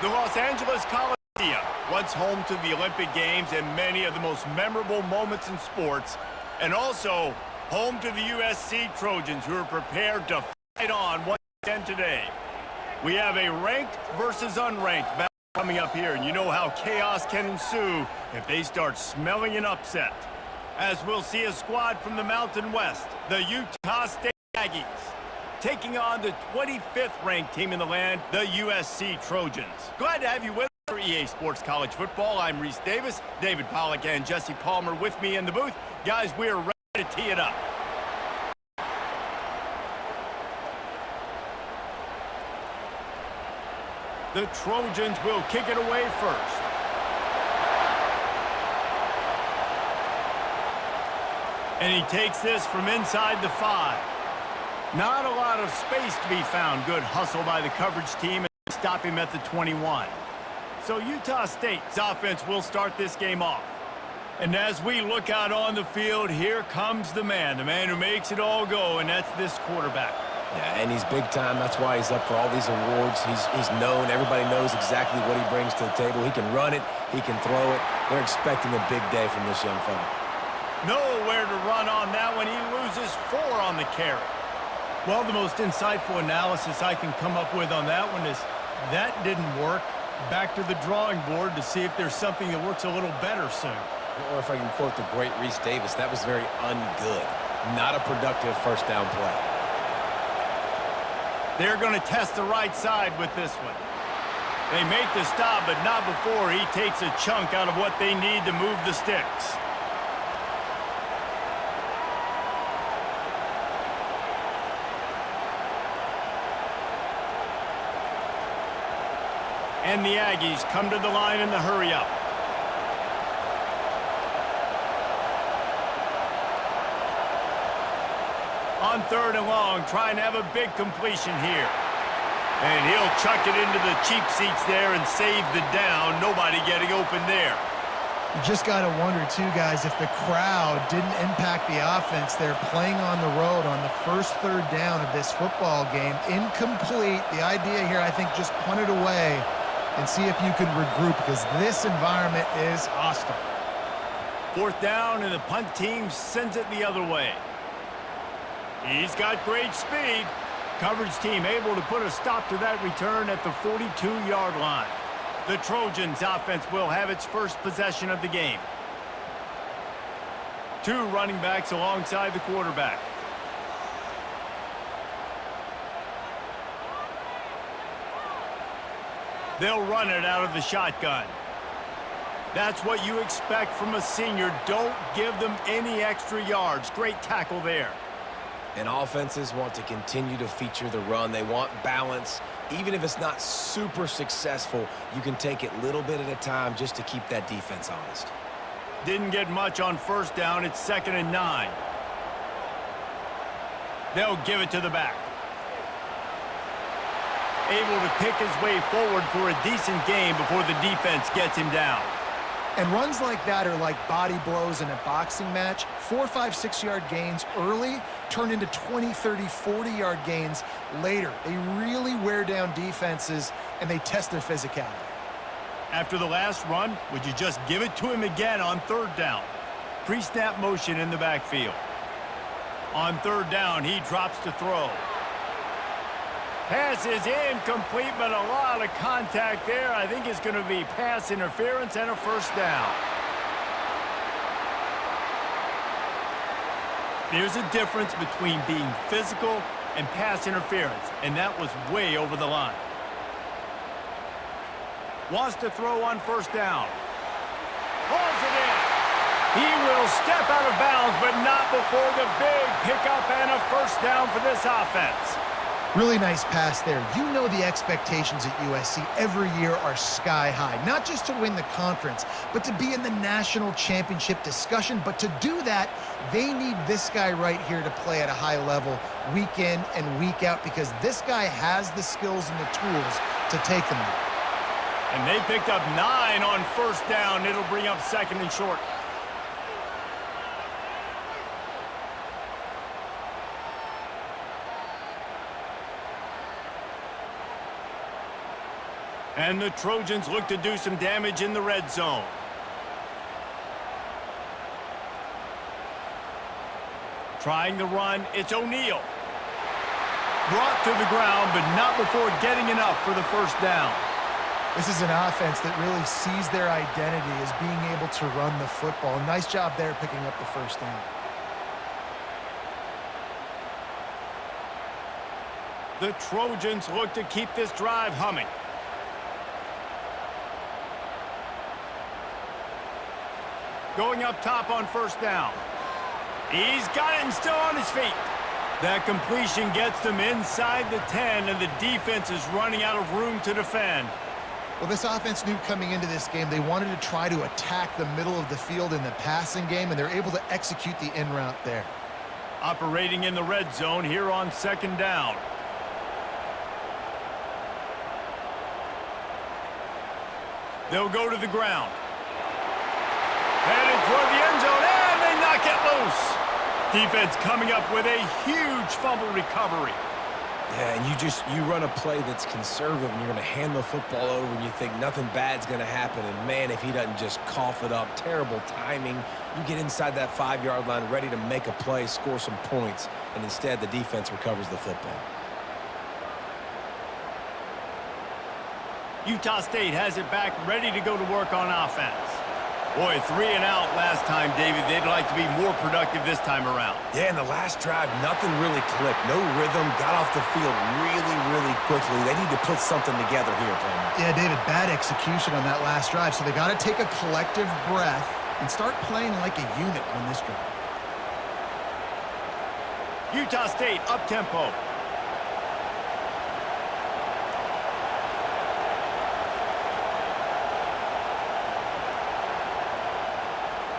The Los Angeles Coliseum, once home to the Olympic Games and many of the most memorable moments in sports, and also home to the USC Trojans, who are prepared to fight on once again today. We have a ranked versus unranked battle coming up here, and you know how chaos can ensue if they start smelling an upset. As we'll see a squad from the Mountain West, the Utah State Aggies, taking on the 25th ranked team in the land, the USC Trojans. Glad to have you with us for EA Sports College Football. I'm Reese Davis, David Pollack and Jesse Palmer with me in the booth. Guys, we are ready to tee it up. The Trojans will kick it away first. And he takes this from inside the 5. Not a lot of space to be found. Good hustle by the coverage team and stop him at the 21. So Utah State's offense will start this game off. And as we look out on the field, here comes the man who makes it all go, and that's this quarterback. Yeah, and he's big time. That's why he's up for all these awards. He's known. Everybody knows exactly what he brings to the table. He can run it. He can throw it. They're expecting a big day from this young fella. Nowhere to run on that one. He loses 4 on the carry. Well, the most insightful analysis I can come up with on that one is that didn't work. Back to the drawing board to see if there's something that works a little better soon. Or if I can quote the great Reese Davis, that was very ungood. Not a productive first down play. They're going to test the right side with this one. They make the stop, but not before he takes a chunk out of what they need to move the sticks. And the Aggies come to the line in the hurry-up. On 3rd and long, trying to have a big completion here. And he'll chuck it into the cheap seats there and save the down. Nobody getting open there. You just got to wonder, too, guys, if the crowd didn't impact the offense. They're playing on the road on the first 3rd down of this football game. Incomplete. The idea here, I think, just punt it away and see if you can regroup, because this environment is hostile. 4th down, and the punt team sends it the other way. He's got great speed. Coverage team able to put a stop to that return at the 42-yard line. The Trojans offense will have its first possession of the game. 2 running backs alongside the quarterback. They'll run it out of the shotgun. That's what you expect from a senior. Don't give them any extra yards. Great tackle there. And offenses want to continue to feature the run. They want balance. Even if it's not super successful, you can take it little bit at a time just to keep that defense honest. Didn't get much on 1st down. It's 2nd and 9. They'll give it to the back. Able to pick his way forward for a decent gain before the defense gets him down. And runs like that are like body blows in a boxing match. 4, 5, 6-yard gains early turn into 20, 30, 40-yard gains later. They really wear down defenses, and they test their physicality. After the last run, would you just give it to him again on 3rd down? Pre-snap motion in the backfield. On 3rd down, he drops to throw. Pass is incomplete, but a lot of contact there. I think it's going to be pass interference and a 1st down. There's a difference between being physical and pass interference, and that was way over the line. Wants to throw on 1st down. Pulls it in. He will step out of bounds, but not before the big pickup and a 1st down for this offense. Really nice pass there. You know the expectations at USC every year are sky high. Not just to win the conference, but to be in the national championship discussion. But to do that, they need this guy right here to play at a high level week in and week out, because this guy has the skills and the tools to take them there. And they picked up 9 on 1st down. It'll bring up 2nd and short. And the Trojans look to do some damage in the red zone. Trying the run, it's O'Neal. Brought to the ground, but not before getting enough for the first down. This is an offense that really sees their identity as being able to run the football. Nice job there picking up the first down. The Trojans look to keep this drive humming. Going up top on first down. He's got it and still on his feet. That completion gets them inside the 10, and the defense is running out of room to defend. Well, this offense knew coming into this game they wanted to try to attack the middle of the field in the passing game, and they're able to execute the in route there. Operating in the red zone here on second down. They'll go to the ground. Headed toward the end zone, and they knock it loose. Defense coming up with a huge fumble recovery. Yeah, and you run a play that's conservative, and you're going to hand the football over, and you think nothing bad's going to happen. And, man, if he doesn't just cough it up, terrible timing. You get inside that 5-yard line ready to make a play, score some points, and instead the defense recovers the football. Utah State has it back, ready to go to work on offense. Boy, 3 and out last time, David. They'd like to be more productive this time around. Yeah, in the last drive, nothing really clicked. No rhythm, got off the field really, really quickly. They need to put something together here, Palmer. Yeah, David, bad execution on that last drive, so they got to take a collective breath and start playing like a unit on this drive. Utah State up-tempo.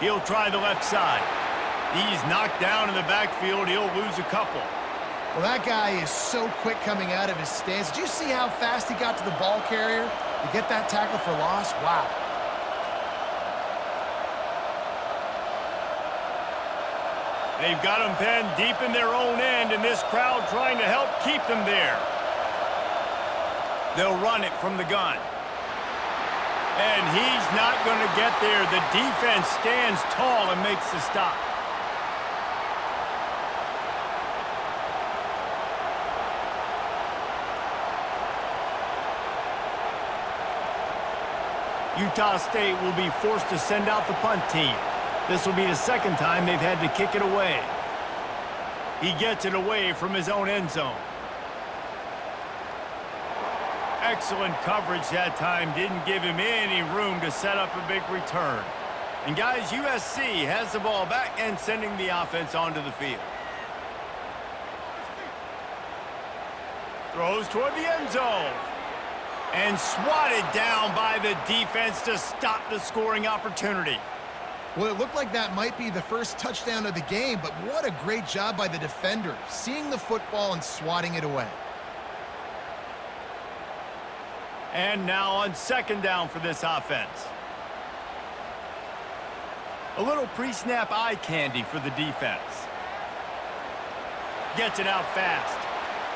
He'll try the left side. He's knocked down in the backfield. He'll lose a couple. Well, that guy is so quick coming out of his stance. Did you see how fast he got to the ball carrier to get that tackle for loss? Wow. They've got him penned deep in their own end, and this crowd trying to help keep them there. They'll run it from the gun. And he's not going to get there. The defense stands tall and makes the stop. Utah State will be forced to send out the punt team. This will be the second time they've had to kick it away. He gets it away from his own end zone. Excellent coverage that time. Didn't give him any room to set up a big return. And guys, USC has the ball back and sending the offense onto the field. Throws toward the end zone. And swatted down by the defense to stop the scoring opportunity. Well, it looked like that might be the first touchdown of the game, but what a great job by the defender, seeing the football and swatting it away. And now on second down for this offense. A little pre-snap eye candy for the defense. Gets it out fast.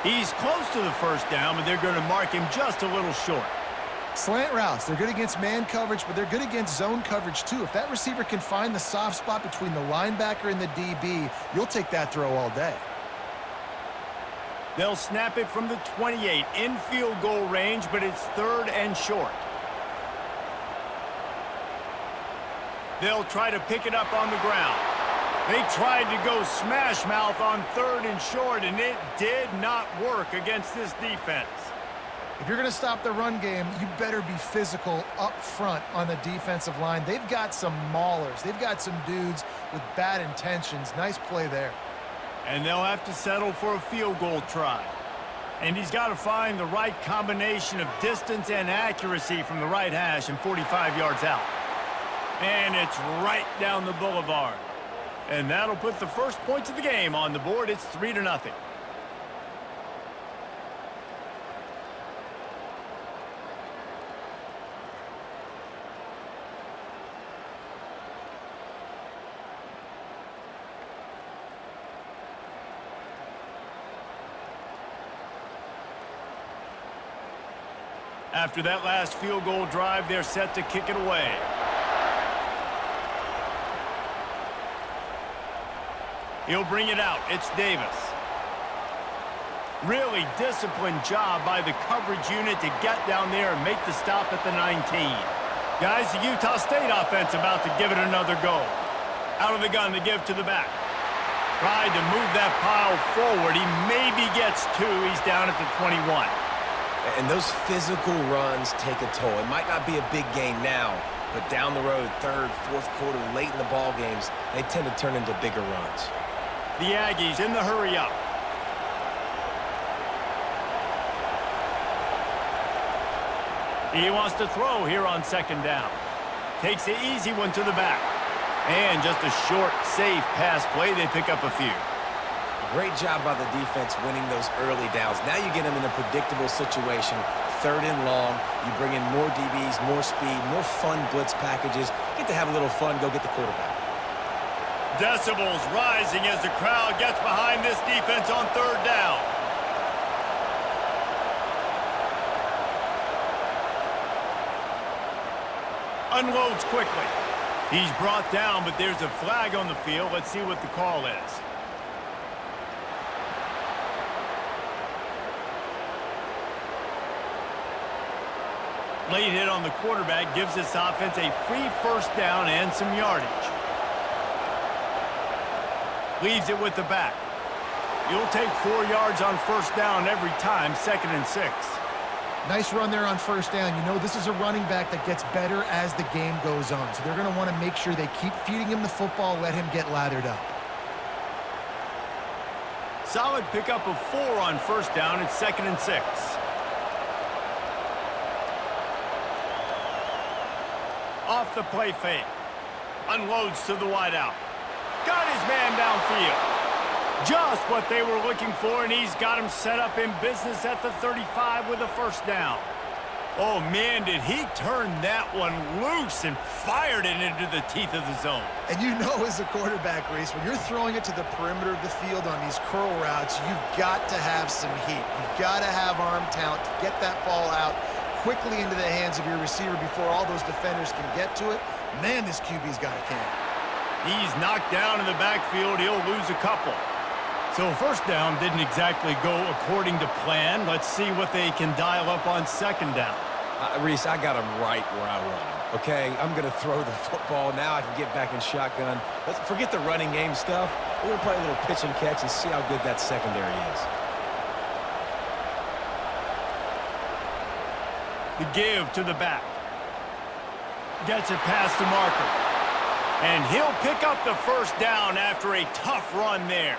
He's close to the first down, but they're going to mark him just a little short. Slant routes, they're good against man coverage, but they're good against zone coverage too. If that receiver can find the soft spot between the linebacker and the DB, you'll take that throw all day. They'll snap it from the 28 in field goal range, but it's third and short. They'll try to pick it up on the ground. They tried to go smash mouth on third and short, and it did not work against this defense. If you're going to stop the run game, you better be physical up front on the defensive line. They've got some maulers. They've got some dudes with bad intentions. Nice play there. And they'll have to settle for a field goal try. And he's got to find the right combination of distance and accuracy from the right hash and 45 yards out. And it's right down the boulevard. And that'll put the first points of the game on the board. It's 3-0. After that last field goal drive, they're set to kick it away. He'll bring it out. It's Davis. Really disciplined job by the coverage unit to get down there and make the stop at the 19. Guys, the Utah State offense about to give it another go. Out of the gun to give to the back. Tried to move that pile forward. He maybe gets two. He's down at the 21. And those physical runs take a toll. It might not be a big gain now, but down the road, third, fourth quarter, late in the ball games, they tend to turn into bigger runs. The Aggies in the hurry up. He wants to throw here on second down. Takes the easy one to the back. And just a short, safe pass play. They pick up a few. Great job by the defense winning those early downs. Now you get them in a predictable situation. Third and long. You bring in more DBs, more speed, more fun blitz packages. Get to have a little fun. Go get the quarterback. Decibels rising as the crowd gets behind this defense on third down. Unloads quickly. He's brought down, but there's a flag on the field. Let's see what the call is. Late hit on the quarterback gives this offense a free first down and some yardage. Leaves it with the back. You'll take 4 yards on first down every time, 2nd and 6. Nice run there on first down. You know, this is a running back that gets better as the game goes on. So they're going to want to make sure they keep feeding him the football, let him get lathered up. Solid pickup of 4 on first down. It's 2nd and 6. Off the play fake. Unloads to the wideout. Got his man downfield. Just what they were looking for, and he's got him set up in business at the 35 with a first down. Oh, man, did he turn that one loose and fired it into the teeth of the zone. And you know as a quarterback, Reese, when you're throwing it to the perimeter of the field on these curl routes, you've got to have some heat. You've got to have arm talent to get that ball out quickly into the hands of your receiver before all those defenders can get to it. Man, this QB's got a can. He's knocked down in the backfield. He'll lose a couple. So first down didn't exactly go according to plan. Let's see what they can dial up on second down. Reese, I got him right where I want him, okay? I'm going to throw the football. Now I can get back in shotgun. Let's forget the running game stuff. We're going to play a little pitch and catch and see how good that secondary is. The give to the back. Gets it past the marker. And he'll pick up the first down after a tough run there.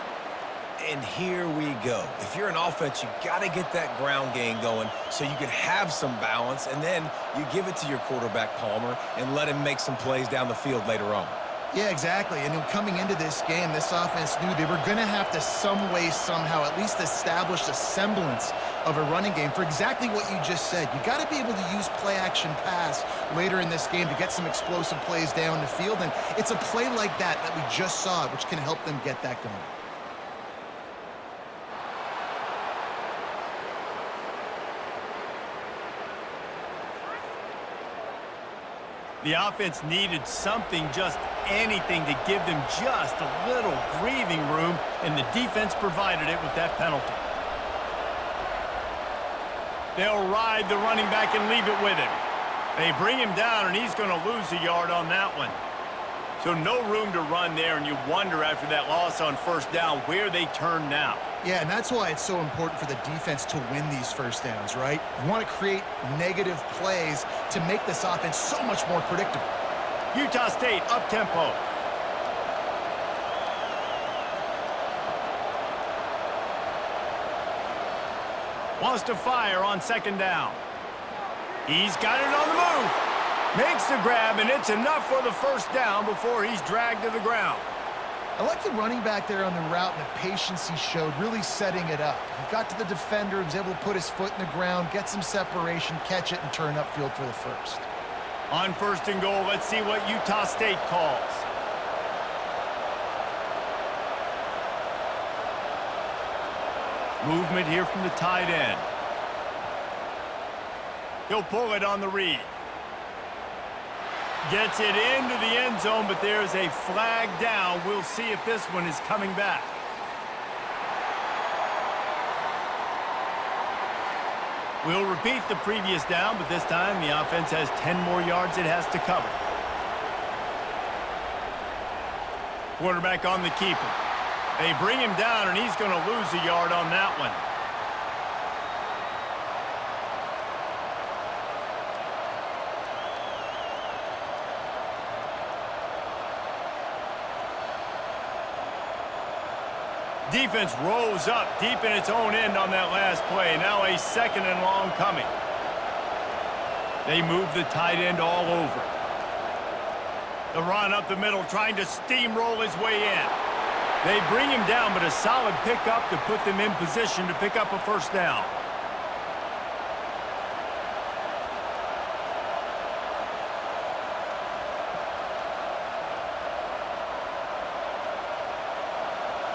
And here we go. If you're an offense, you got to get that ground game going so you can have some balance, and then you give it to your quarterback, Palmer, and let him make some plays down the field later on. Yeah, exactly. And coming into this game, this offense knew they were going to have to some way, somehow, at least establish a semblance of a running game for exactly what you just said. You got to be able to use play-action pass later in this game to get some explosive plays down the field, and it's a play like that we just saw, which can help them get that going. The offense needed something, just anything, to give them just a little breathing room, and the defense provided it with that penalty. They'll ride the running back and leave it with him. They bring him down, and he's going to lose a yard on that one. So no room to run there, and you wonder after that loss on first down where they turn now. Yeah, and that's why it's so important for the defense to win these first downs, right? You want to create negative plays to make this offense so much more predictable. Utah State up-tempo. Wants to fire on second down. He's got it on the move. Makes the grab, and it's enough for the first down before he's dragged to the ground. I like the running back there on the route and the patience he showed, really setting it up. He got to the defender, was able to put his foot in the ground, get some separation, catch it, and turn upfield for the first. On first and goal, let's see what Utah State calls. Movement here from the tight end. He'll pull it on the read. Gets it into the end zone, but there's a flag down. We'll see if this one is coming back. We'll repeat the previous down, but this time the offense has 10 more yards it has to cover. Quarterback on the keeper. They bring him down, and he's going to lose a yard on that one. Defense rolls up deep in its own end on that last play. Now a 2nd and long coming. They move the tight end all over. The run up the middle, trying to steamroll his way in. They bring him down, but a solid pickup to put them in position to pick up a first down.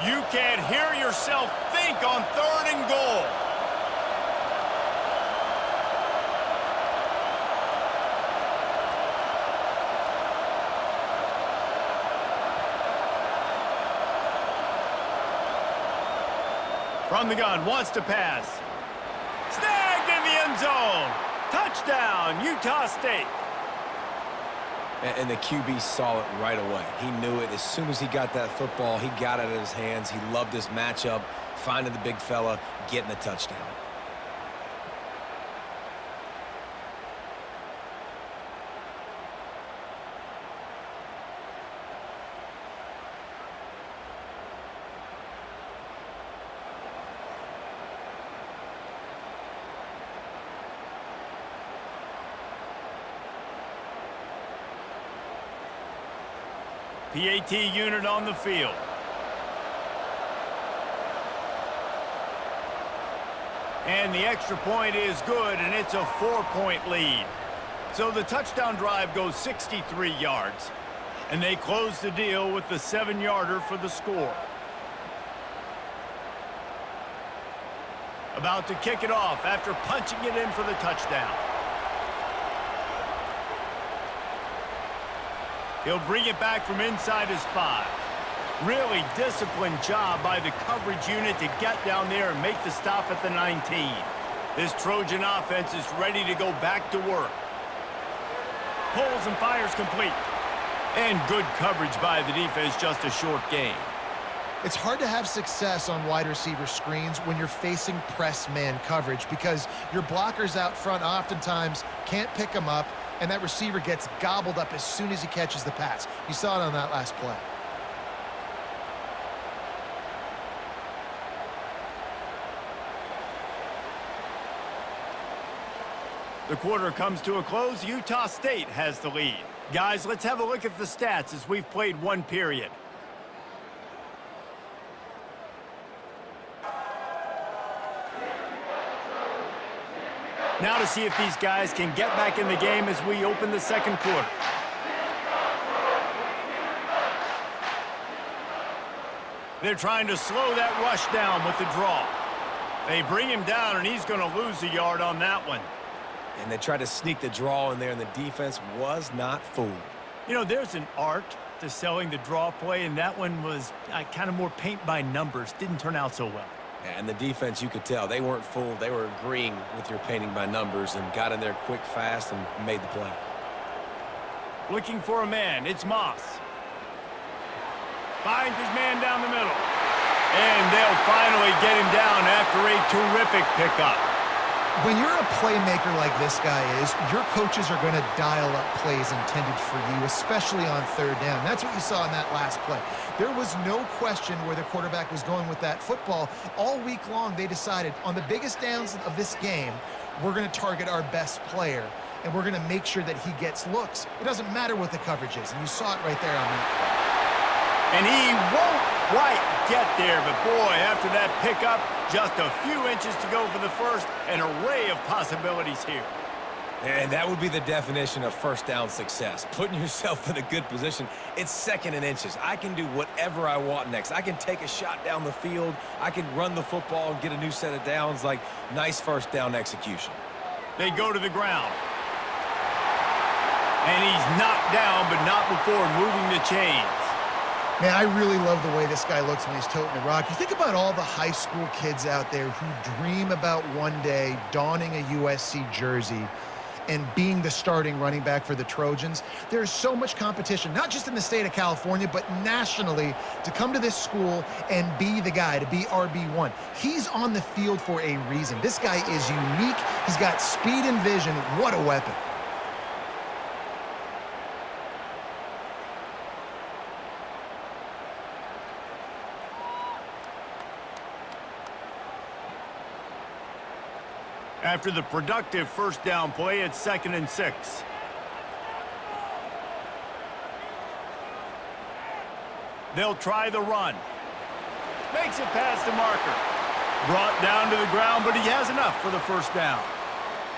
You can't hear yourself think on 3rd and goal. From the gun, wants to pass. Snagged in the end zone. Touchdown, Utah State. And the QB saw it right away. He knew it. As soon as he got that football, he got it in his hands. He loved this matchup, finding the big fella, getting the touchdown. PAT unit on the field. And the extra point is good, and it's a 4-point lead. So the touchdown drive goes 63 yards. And they close the deal with the 7-yarder for the score. About to kick it off after punching it in for the touchdown. He'll bring it back from inside his 5. Really disciplined job by the coverage unit to get down there and make the stop at the 19. This Trojan offense is ready to go back to work. Pulls and fires complete. And good coverage by the defense, just a short gain. It's hard to have success on wide receiver screens when you're facing press man coverage because your blockers out front oftentimes can't pick them up, and that receiver gets gobbled up as soon as he catches the pass. You saw it on that last play. The quarter comes to a close. Utah State has the lead. Guys, let's have a look at the stats as we've played one period. Now to see if these guys can get back in the game as we open the second quarter. They're trying to slow that rush down with the draw. They bring him down, and he's going to lose a yard on that one. And they tried to sneak the draw in there, and the defense was not fooled. You know, there's an art to selling the draw play, and that one was kind of more paint by numbers. Didn't turn out so well. And the defense, you could tell, they weren't fooled. They were agreeing with your painting by numbers and got in there quick, fast, and made the play. Looking for a man. It's Moss. Finds his man down the middle. And they'll finally get him down after a terrific pickup. When you're a playmaker like this guy is, your coaches are going to dial up plays intended for you, especially on 3rd down. That's what you saw in that last play. There was no question where the quarterback was going with that football. All week long, they decided on the biggest downs of this game, we're going to target our best player, and we're going to make sure that he gets looks. It doesn't matter what the coverage is, and you saw it right there on that play. And he won't quite get there, but boy, after that pickup, just a few inches to go for the first, an array of possibilities here. And that would be the definition of first down success, putting yourself in a good position. It's 2nd and inches. I can do whatever I want next. I can take a shot down the field. I can run the football and get a new set of downs. Like, nice first down execution. They go to the ground. And he's knocked down, but not before moving the chains. Man, I really love the way this guy looks when he's toting the rock. You think about all the high school kids out there who dream about one day donning a USC jersey and being the starting running back for the Trojans. There's so much competition, not just in the state of California, but nationally, to come to this school and be the guy, to be RB1. He's on the field for a reason. This guy is unique. He's got speed and vision. What a weapon. After the productive first down play, it's 2nd and 6. They'll try the run. Makes it past the marker. Brought down to the ground, but he has enough for the first down.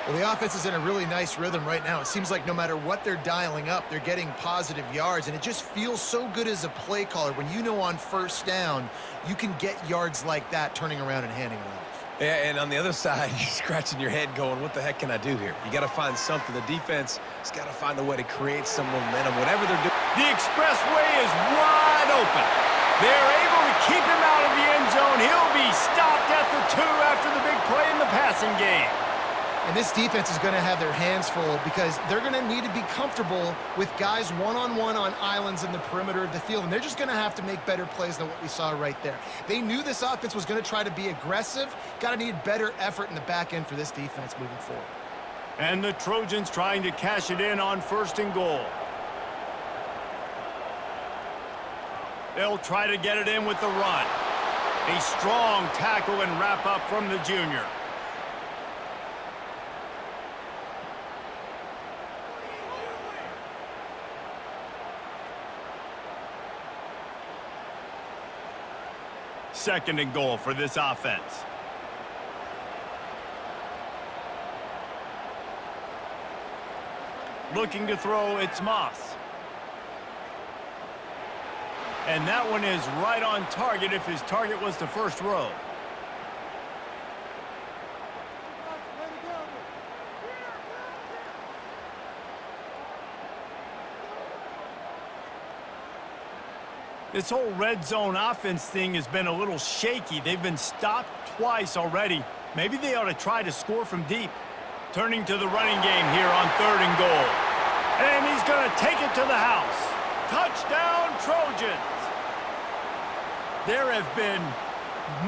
Well, the offense is in a really nice rhythm right now. It seems like no matter what they're dialing up, they're getting positive yards, and it just feels so good as a play caller when you know on first down you can get yards like that turning around and handing it off. Yeah, and on the other side, you're scratching your head going, what the heck can I do here? You got to find something. The defense has got to find a way to create some momentum, whatever they're doing. The expressway is wide open. They're able to keep him out of the end zone. He'll be stopped at the 2 after the big play in the passing game. And this defense is going to have their hands full because they're going to need to be comfortable with guys one-on-one on islands in the perimeter of the field, and they're just going to have to make better plays than what we saw right there. They knew this offense was going to try to be aggressive. Got to need better effort in the back end for this defense moving forward. And the Trojans trying to cash it in on 1st and goal. They'll try to get it in with the run. A strong tackle and wrap up from the junior. Second and goal for this offense. Looking to throw, it's Moss. And that one is right on target if his target was the first row. This whole red zone offense thing has been a little shaky. They've been stopped twice already. Maybe they ought to try to score from deep. Turning to the running game here on 3rd and goal. And he's going to take it to the house. Touchdown, Trojans! There have been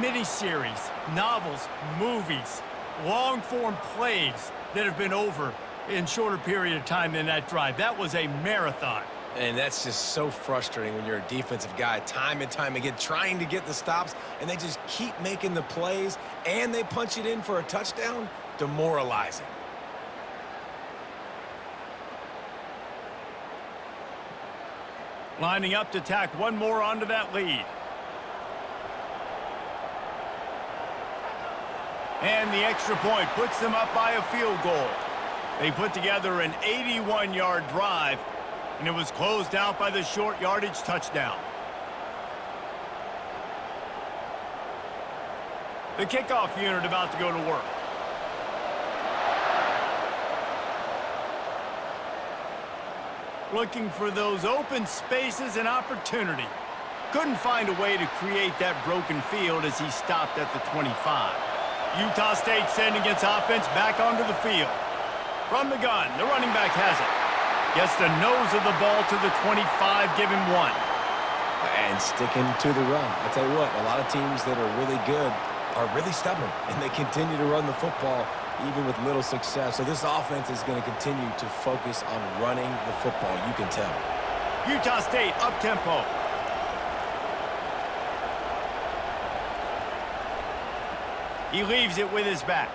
miniseries, novels, movies, long-form plays that have been over in shorter period of time than that drive. That was a marathon. And that's just so frustrating when you're a defensive guy, time and time again, trying to get the stops, and they just keep making the plays, and they punch it in for a touchdown. Demoralizing. Lining up to tack one more onto that lead. And the extra point puts them up by a field goal. They put together an 81-yard drive, and it was closed out by the short yardage touchdown. The kickoff unit about to go to work. Looking for those open spaces and opportunity. Couldn't find a way to create that broken field as he stopped at the 25. Utah State sending its offense back onto the field. From the gun, the running back has it. Gets the nose of the ball to the 25, give him 1. And sticking to the run. I tell you what, a lot of teams that are really good are really stubborn, and they continue to run the football even with little success. So this offense is going to continue to focus on running the football, you can tell. Utah State up-tempo. He leaves it with his back.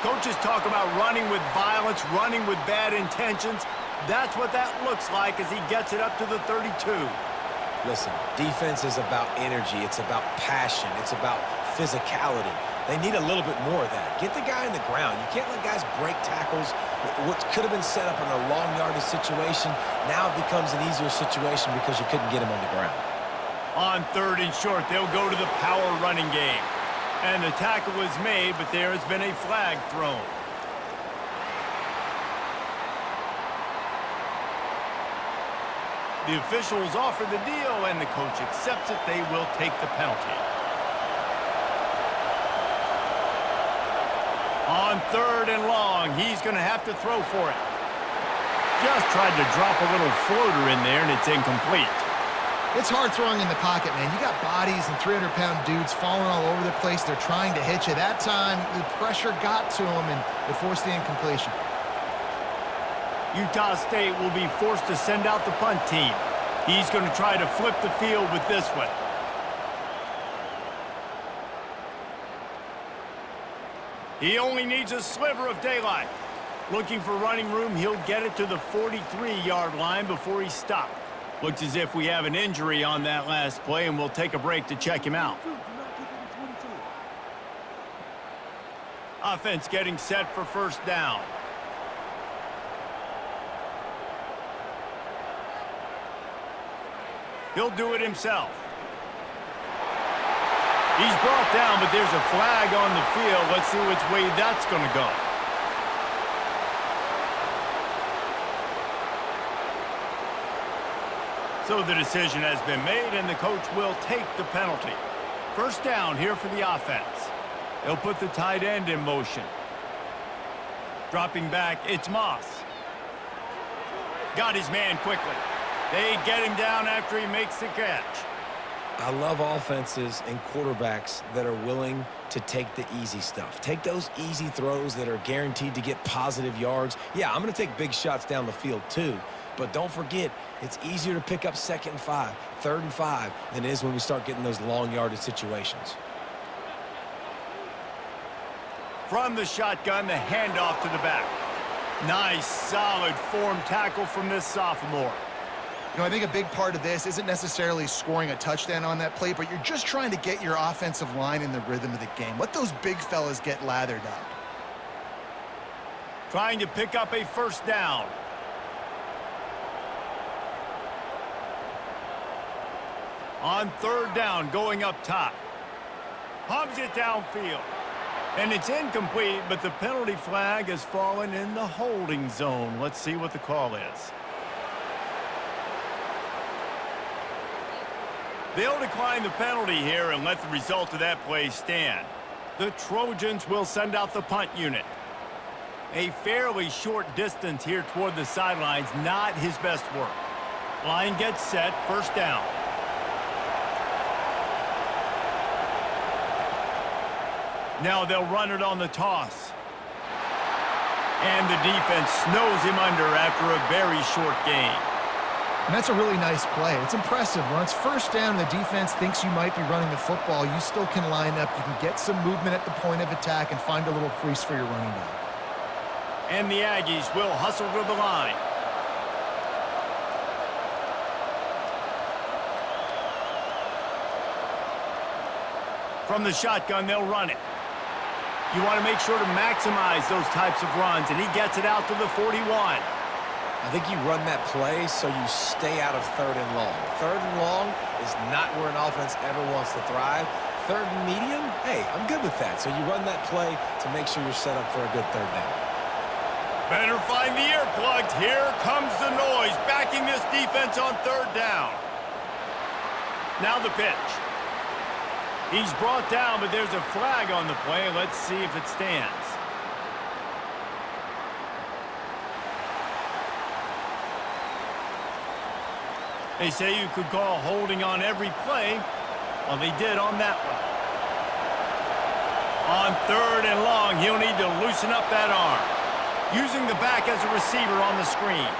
Coaches talk about running with violence, running with bad intentions. That's what that looks like as he gets it up to the 32. Listen, defense is about energy. It's about passion. It's about physicality. They need a little bit more of that. Get the guy in the ground. You can't let guys break tackles. What could have been set up in a long yardage situation now becomes an easier situation because you couldn't get him on the ground. On 3rd and short, they'll go to the power running game. And the tackle was made, but there has been a flag thrown. The officials offer the deal, and the coach accepts it. They will take the penalty. On 3rd and long, he's going to have to throw for it. Just tried to drop a little floater in there, and it's incomplete. It's hard throwing in the pocket, man. You got bodies and 300-pound dudes falling all over the place. They're trying to hit you. That time, the pressure got to him, and it forced the incompletion. Utah State will be forced to send out the punt team. He's going to try to flip the field with this one. He only needs a sliver of daylight. Looking for running room, he'll get it to the 43-yard line before he stopped. Looks as if we have an injury on that last play, and we'll take a break to check him out. Offense getting set for 1st down. He'll do it himself. He's brought down, but there's a flag on the field. Let's see which way that's going to go. So the decision has been made, and the coach will take the penalty. 1st down here for the offense. They'll put the tight end in motion. Dropping back, it's Moss. Got his man quickly. They get him down after he makes the catch. I love offenses and quarterbacks that are willing to take the easy stuff. Take those easy throws that are guaranteed to get positive yards. Yeah, I'm going to take big shots down the field too. But don't forget, it's easier to pick up 2nd and 5, 3rd and 5 than it is when we start getting those long yardage situations. From the shotgun, the handoff to the back. Nice, solid form tackle from this sophomore. You know, I think a big part of this isn't necessarily scoring a touchdown on that play, but you're just trying to get your offensive line in the rhythm of the game. Let those big fellas get lathered up. Trying to pick up a 1st down. On 3rd down, going up top. Pumps it downfield. And it's incomplete, but the penalty flag has fallen in the holding zone. Let's see what the call is. They'll decline the penalty here and let the result of that play stand. The Trojans will send out the punt unit. A fairly short distance here toward the sidelines, not his best work. Line gets set, 1st down. Now they'll run it on the toss. And the defense snows him under after a very short gain. And that's a really nice play. It's impressive. When it's 1st down and the defense thinks you might be running the football, you still can line up. You can get some movement at the point of attack and find a little crease for your running back. And the Aggies will hustle to the line. From the shotgun, they'll run it. You want to make sure to maximize those types of runs, and he gets it out to the 41. I think you run that play so you stay out of 3rd and long. 3rd and long is not where an offense ever wants to thrive. 3rd and medium, hey, I'm good with that. So you run that play to make sure you're set up for a good 3rd down. Better find the earplugs. Here comes the noise, backing this defense on 3rd down. Now the pitch. He's brought down, but there's a flag on the play. Let's see if it stands. They say you could call holding on every play. Well, they did on that one. On 3rd and long, he'll need to loosen up that arm. Using the back as a receiver on the screen.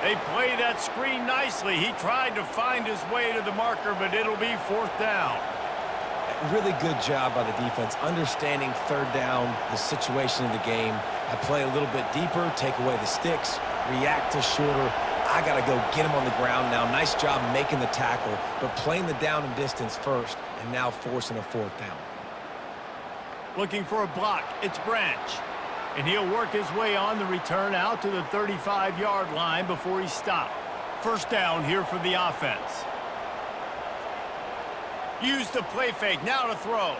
They play that screen nicely. He tried to find his way to the marker, but it'll be 4th down. Really good job by the defense, understanding 3rd down, the situation of the game. I play a little bit deeper, take away the sticks, react to shorter. I got to go get him on the ground now. Nice job making the tackle, but playing the down and distance first, and now forcing a 4th down. Looking for a block. It's Branch. And he'll work his way on the return out to the 35-yard line before he stopped. 1st down here for the offense. Use the play fake, now to throw.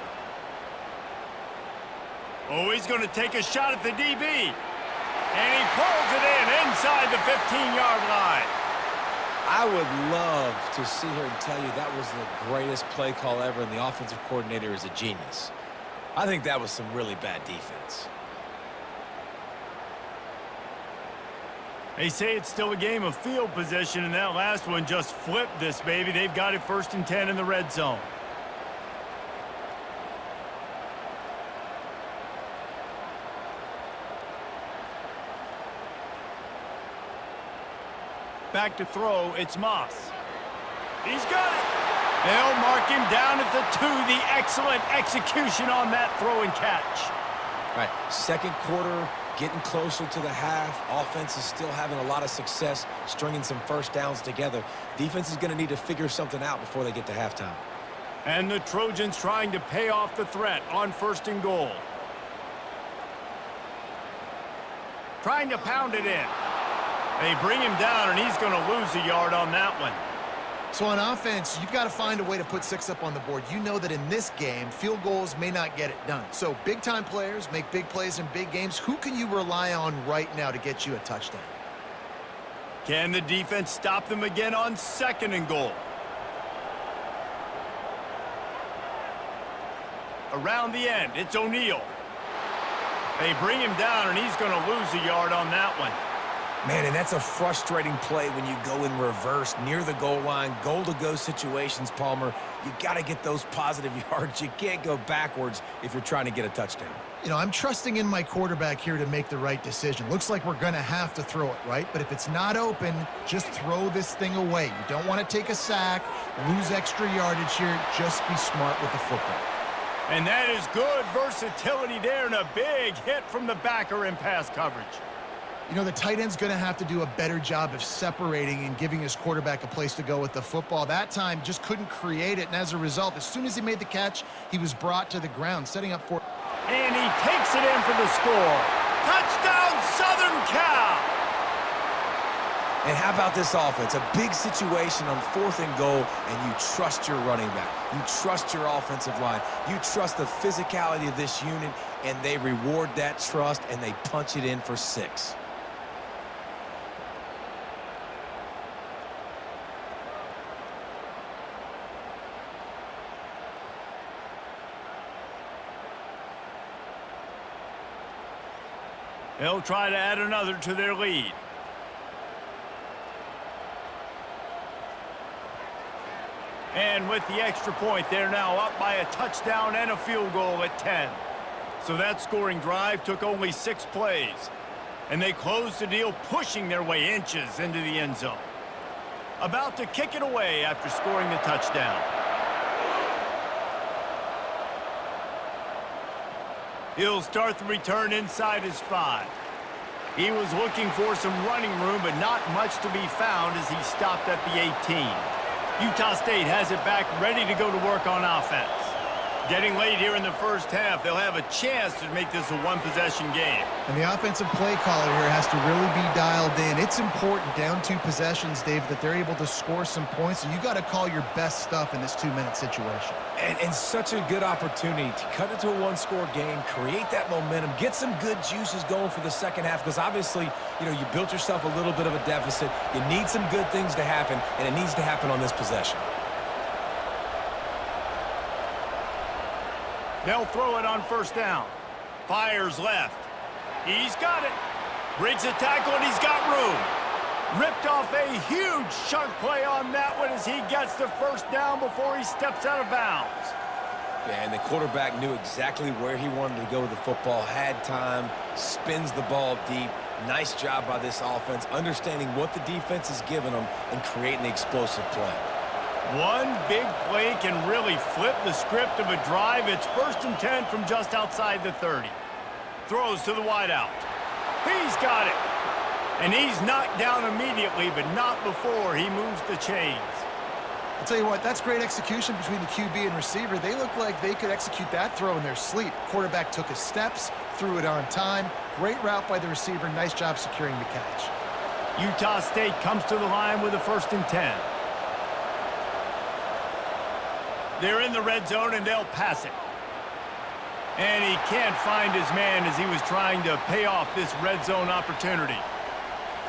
Oh, he's going to take a shot at the DB. And he pulls it in inside the 15-yard line. I would love to sit here and tell you that was the greatest play call ever, and the offensive coordinator is a genius. I think that was some really bad defense. They say it's still a game of field position, and that last one just flipped this baby. They've got it 1st and 10 in the red zone. Back to throw, it's Moss. He's got it. They'll mark him down at the 2. The excellent execution on that throw and catch. All right, second quarter, getting closer to the half. Offense is still having a lot of success stringing some first downs together. Defense is going to need to figure something out before they get to halftime. And the Trojans trying to pay off the threat on 1st and goal. Trying to pound it in. They bring him down, and he's going to lose a yard on that one. So on offense, you've got to find a way to put 6 up on the board. You know that in this game, field goals may not get it done. So big-time players make big plays in big games. Who can you rely on right now to get you a touchdown? Can the defense stop them again on 2nd and goal? Around the end, it's O'Neal. They bring him down, and he's going to lose a yard on that one. Man, and that's a frustrating play when you go in reverse near the goal line, goal-to-go situations, Palmer. You got to get those positive yards. You can't go backwards if you're trying to get a touchdown. You know, I'm trusting in my quarterback here to make the right decision. Looks like we're going to have to throw it, right? But if it's not open, just throw this thing away. You don't want to take a sack, lose extra yardage here. Just be smart with the football. And that is good versatility there, and a big hit from the backer in pass coverage. You know, the tight end's going to have to do a better job of separating and giving his quarterback a place to go with the football. That time just couldn't create it, and as a result, as soon as he made the catch, he was brought to the ground, setting up for... And he takes it in for the score. Touchdown, Southern Cal! And how about this offense? A big situation on 4th and goal, and you trust your running back. You trust your offensive line. You trust the physicality of this unit, and they reward that trust, and they punch it in for 6. They'll try to add another to their lead. And with the extra point, they're now up by a touchdown and a field goal at 10. So that scoring drive took only 6 plays. And they closed the deal, pushing their way inches into the end zone. About to kick it away after scoring the touchdown. He'll start the return inside his 5. He was looking for some running room, but not much to be found as he stopped at the 18. Utah State has it back, ready to go to work on offense. Getting late here in the first half, they'll have a chance to make this a one-possession game. And the offensive play caller here has to really be dialed in. It's important, down 2 possessions, Dave, that they're able to score some points. So you got to call your best stuff in this 2-minute situation. And such a good opportunity to cut it to a 1-score game, create that momentum, get some good juices going for the second half, because obviously, you know, you built yourself a little bit of a deficit. You need some good things to happen, and it needs to happen on this possession. They'll throw it on 1st down. Fires left. He's got it. Breaks a tackle, and he's got room. Ripped off a huge chunk play on that one as he gets the 1st down before he steps out of bounds. Yeah, and the quarterback knew exactly where he wanted to go with the football, had time, spins the ball deep. Nice job by this offense, understanding what the defense is giving them and creating the explosive play. One big play can really flip the script of a drive. It's 1st and 10 from just outside the 30. Throws to the wideout. He's got it. And he's knocked down immediately, but not before he moves the chains. I'll tell you what, that's great execution between the QB and receiver. They look like they could execute that throw in their sleep. Quarterback took his steps, threw it on time. Great route by the receiver. Nice job securing the catch. Utah State comes to the line with a 1st and 10. They're in the red zone, and they'll pass it. And he can't find his man as he was trying to pay off this red zone opportunity.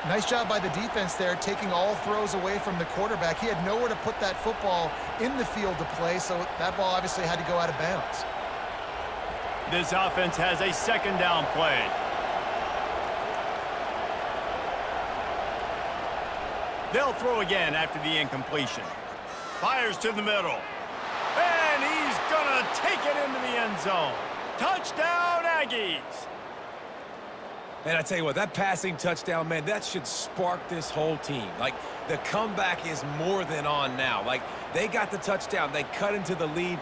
Nice job by the defense there, taking all throws away from the quarterback. He had nowhere to put that football in the field to play, so that ball obviously had to go out of bounds. This offense has a second down play. They'll throw again after the incompletion. Fires to the middle. And he's going to take it into the end zone. Touchdown, Aggies! Man, I tell you what, that passing touchdown, man, that should spark this whole team. Like, the comeback is more than on now. Like, they got the touchdown. They cut into the lead.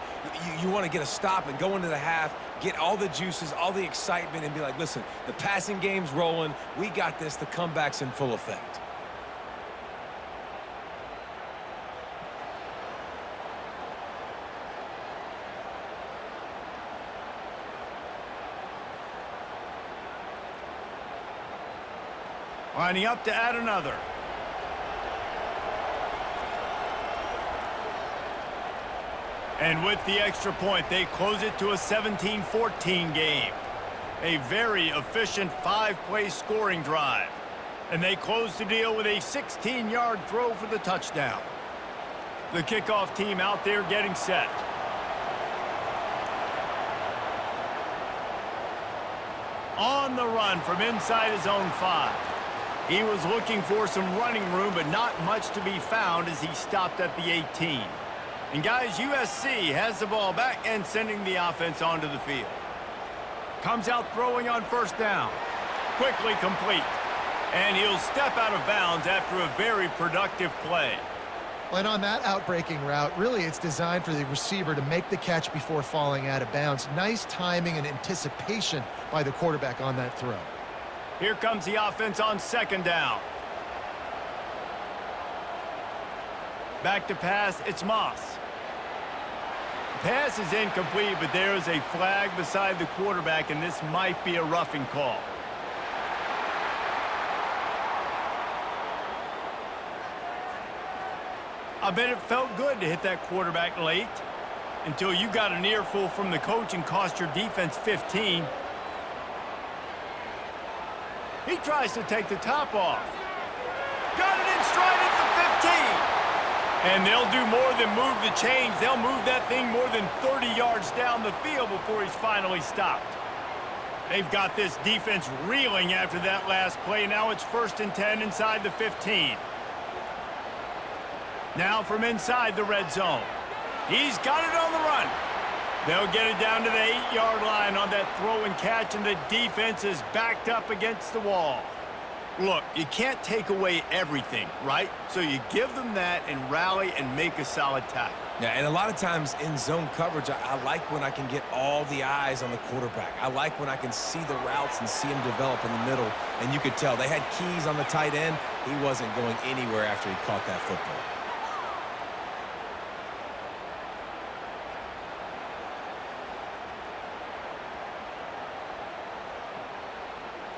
You want to get a stop and go into the half, get all the juices, all the excitement, and be like, listen, the passing game's rolling. We got this. The comeback's in full effect. Lining up to add another. And with the extra point, they close it to a 17-14 game. A very efficient 5-play scoring drive. And they close the deal with a 16-yard throw for the touchdown. The kickoff team out there getting set. On the run from inside his own 5. He was looking for some running room, but not much to be found as he stopped at the 18. And guys, USC has the ball back and sending the offense onto the field. Comes out throwing on first down. Quickly complete. And he'll step out of bounds after a very productive play. And on that outbreaking route, really it's designed for the receiver to make the catch before falling out of bounds. Nice timing and anticipation by the quarterback on that throw. Here comes the offense on second down. Back to pass, it's Moss. The pass is incomplete, but there is a flag beside the quarterback, and this might be a roughing call. I bet it felt good to hit that quarterback late until you got an earful from the coach and cost your defense 15. He tries to take the top off. Got it in stride at the 15. And they'll do more than move the chains. They'll move that thing more than 30 yards down the field before he's finally stopped. They've got this defense reeling after that last play. Now it's 1st and 10 inside the 15. Now from inside the red zone. He's got it on the run. They'll get it down to the 8-yard line on that throw and catch, and the defense is backed up against the wall. Look, you can't take away everything, right? So you give them that and rally and make a solid tackle. Yeah, and a lot of times in zone coverage, I like when I can get all the eyes on the quarterback. I like when I can see the routes and see him develop in the middle, and you could tell they had keys on the tight end. He wasn't going anywhere after he caught that football.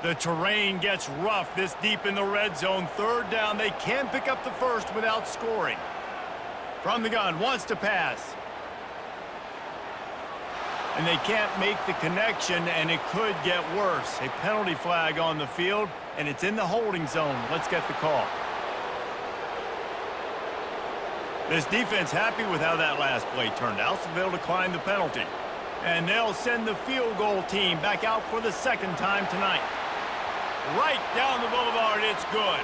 The terrain gets rough this deep in the red zone. 3rd down. They can pick up the first without scoring. From the gun, wants to pass. And they can't make the connection, and it could get worse. A penalty flag on the field, and it's in the holding zone. Let's get the call. This defense happy with how that last play turned out, so they'll decline the penalty. And they'll send the field goal team back out for the 2nd time tonight. Right down the boulevard, it's good.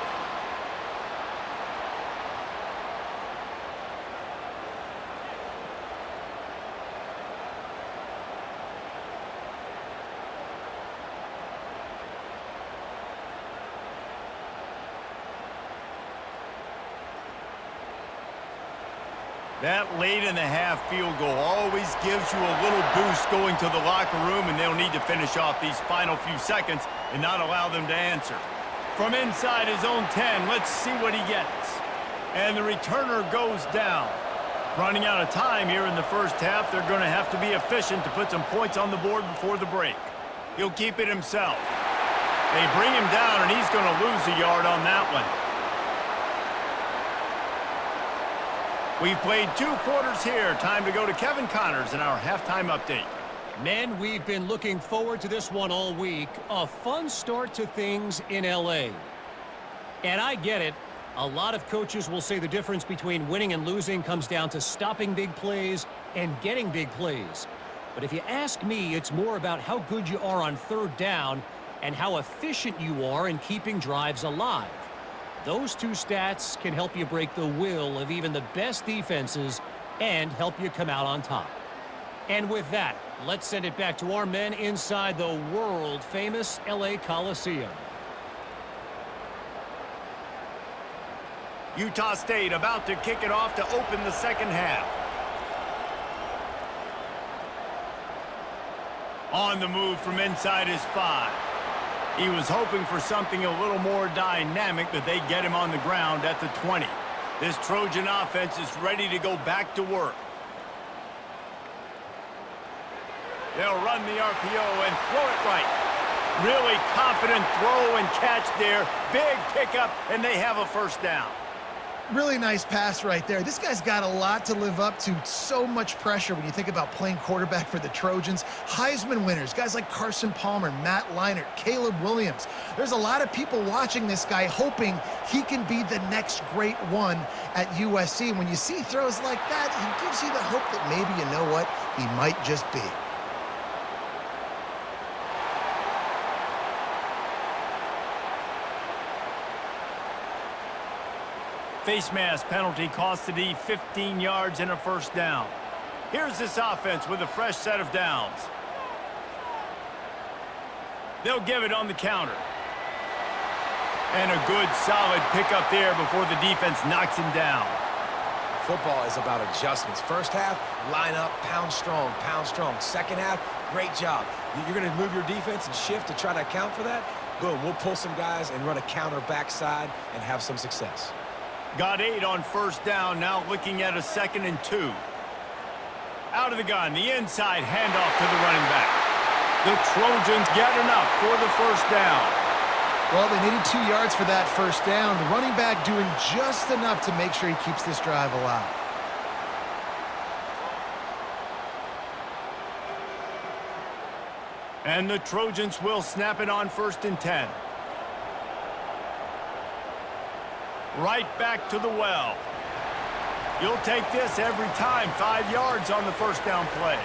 That late in the half field goal always gives you a little boost going to the locker room, and they'll need to finish off these final few seconds and not allow them to answer. From inside his own 10, let's see what he gets. And the returner goes down. Running out of time here in the first half, they're going to have to be efficient to put some points on the board before the break. He'll keep it himself. They bring him down, and he's going to lose a yard on that one. We've played 2 quarters here. Time to go to Kevin Connors in our halftime update. Men, we've been looking forward to this one all week. A fun start to things in L.A. And I get it. A lot of coaches will say the difference between winning and losing comes down to stopping big plays and getting big plays. But if you ask me, it's more about how good you are on third down and how efficient you are in keeping drives alive. Those two stats can help you break the will of even the best defenses and help you come out on top. And with that, let's send it back to our men inside the world-famous LA Coliseum. Utah State about to kick it off to open the second half. On the move from inside his 5. He was hoping for something a little more dynamic, but they get him on the ground at the 20. This Trojan offense is ready to go back to work. They'll run the RPO and throw it right. Really confident throw and catch there. Big pickup, and they have a first down. Really nice pass right there. This guy's got a lot to live up to. So much pressure when you think about playing quarterback for the Trojans. Heisman winners, guys like Carson Palmer, Matt Leinart, Caleb Williams. There's a lot of people watching this guy hoping he can be the next great one at USC. When you see throws like that, it gives you the hope that maybe, you know what, he might just be. Face mask penalty cost the D 15 yards and a first down. Here's this offense with a fresh set of downs. They'll give it on the counter. And a good solid pickup there before the defense knocks him down. Football is about adjustments. First half, line up, pound strong, pound strong. Second half, great job. You're going to move your defense and shift to try to account for that. Boom, we'll pull some guys and run a counter backside and have some success. Got 8 on first down, now looking at a 2nd and 2. Out of the gun, the inside handoff to the running back. The Trojans get enough for the first down. Well, they needed 2 yards for that first down. The running back doing just enough to make sure he keeps this drive alive. And the Trojans will snap it on 1st and 10. Right back to the well. You'll take this every time. 5 yards on the first down play.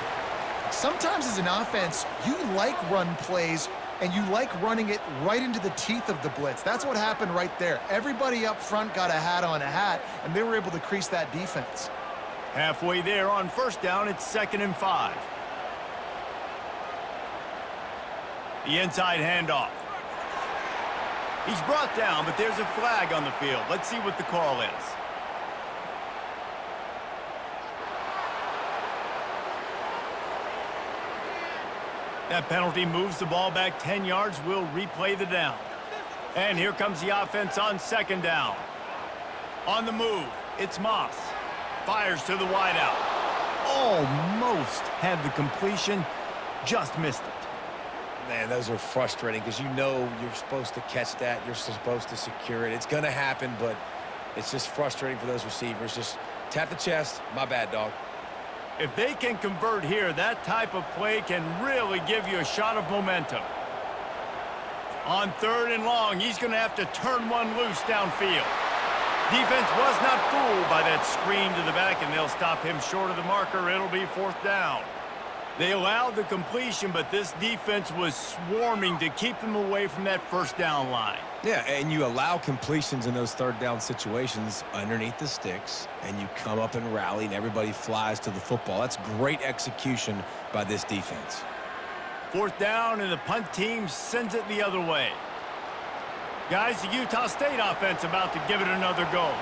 Sometimes as an offense, you like run plays, and you like running it right into the teeth of the blitz. That's what happened right there. Everybody up front got a hat on a hat, and they were able to crease that defense. Halfway there on first down, it's 2nd and 5. The inside handoff. He's brought down, but there's a flag on the field. Let's see what the call is. That penalty moves the ball back 10 yards. We'll replay the down. And here comes the offense on 2nd down. On the move, it's Moss. Fires to the wideout. Almost had the completion, just missed it. Man, those are frustrating because you know you're supposed to catch that. You're supposed to secure it. It's going to happen, but it's just frustrating for those receivers. Just tap the chest. My bad, dog. If they can convert here, that type of play can really give you a shot of momentum. On 3rd and long, he's going to have to turn one loose downfield. Defense was not fooled by that screen to the back, and they'll stop him short of the marker. It'll be 4th down. They allowed the completion, but this defense was swarming to keep them away from that first down line. Yeah, and you allow completions in those 3rd down situations underneath the sticks, and you come up and rally, and everybody flies to the football. That's great execution by this defense. 4th down, and the punt team sends it the other way. Guys, the Utah State offense about to give it another go.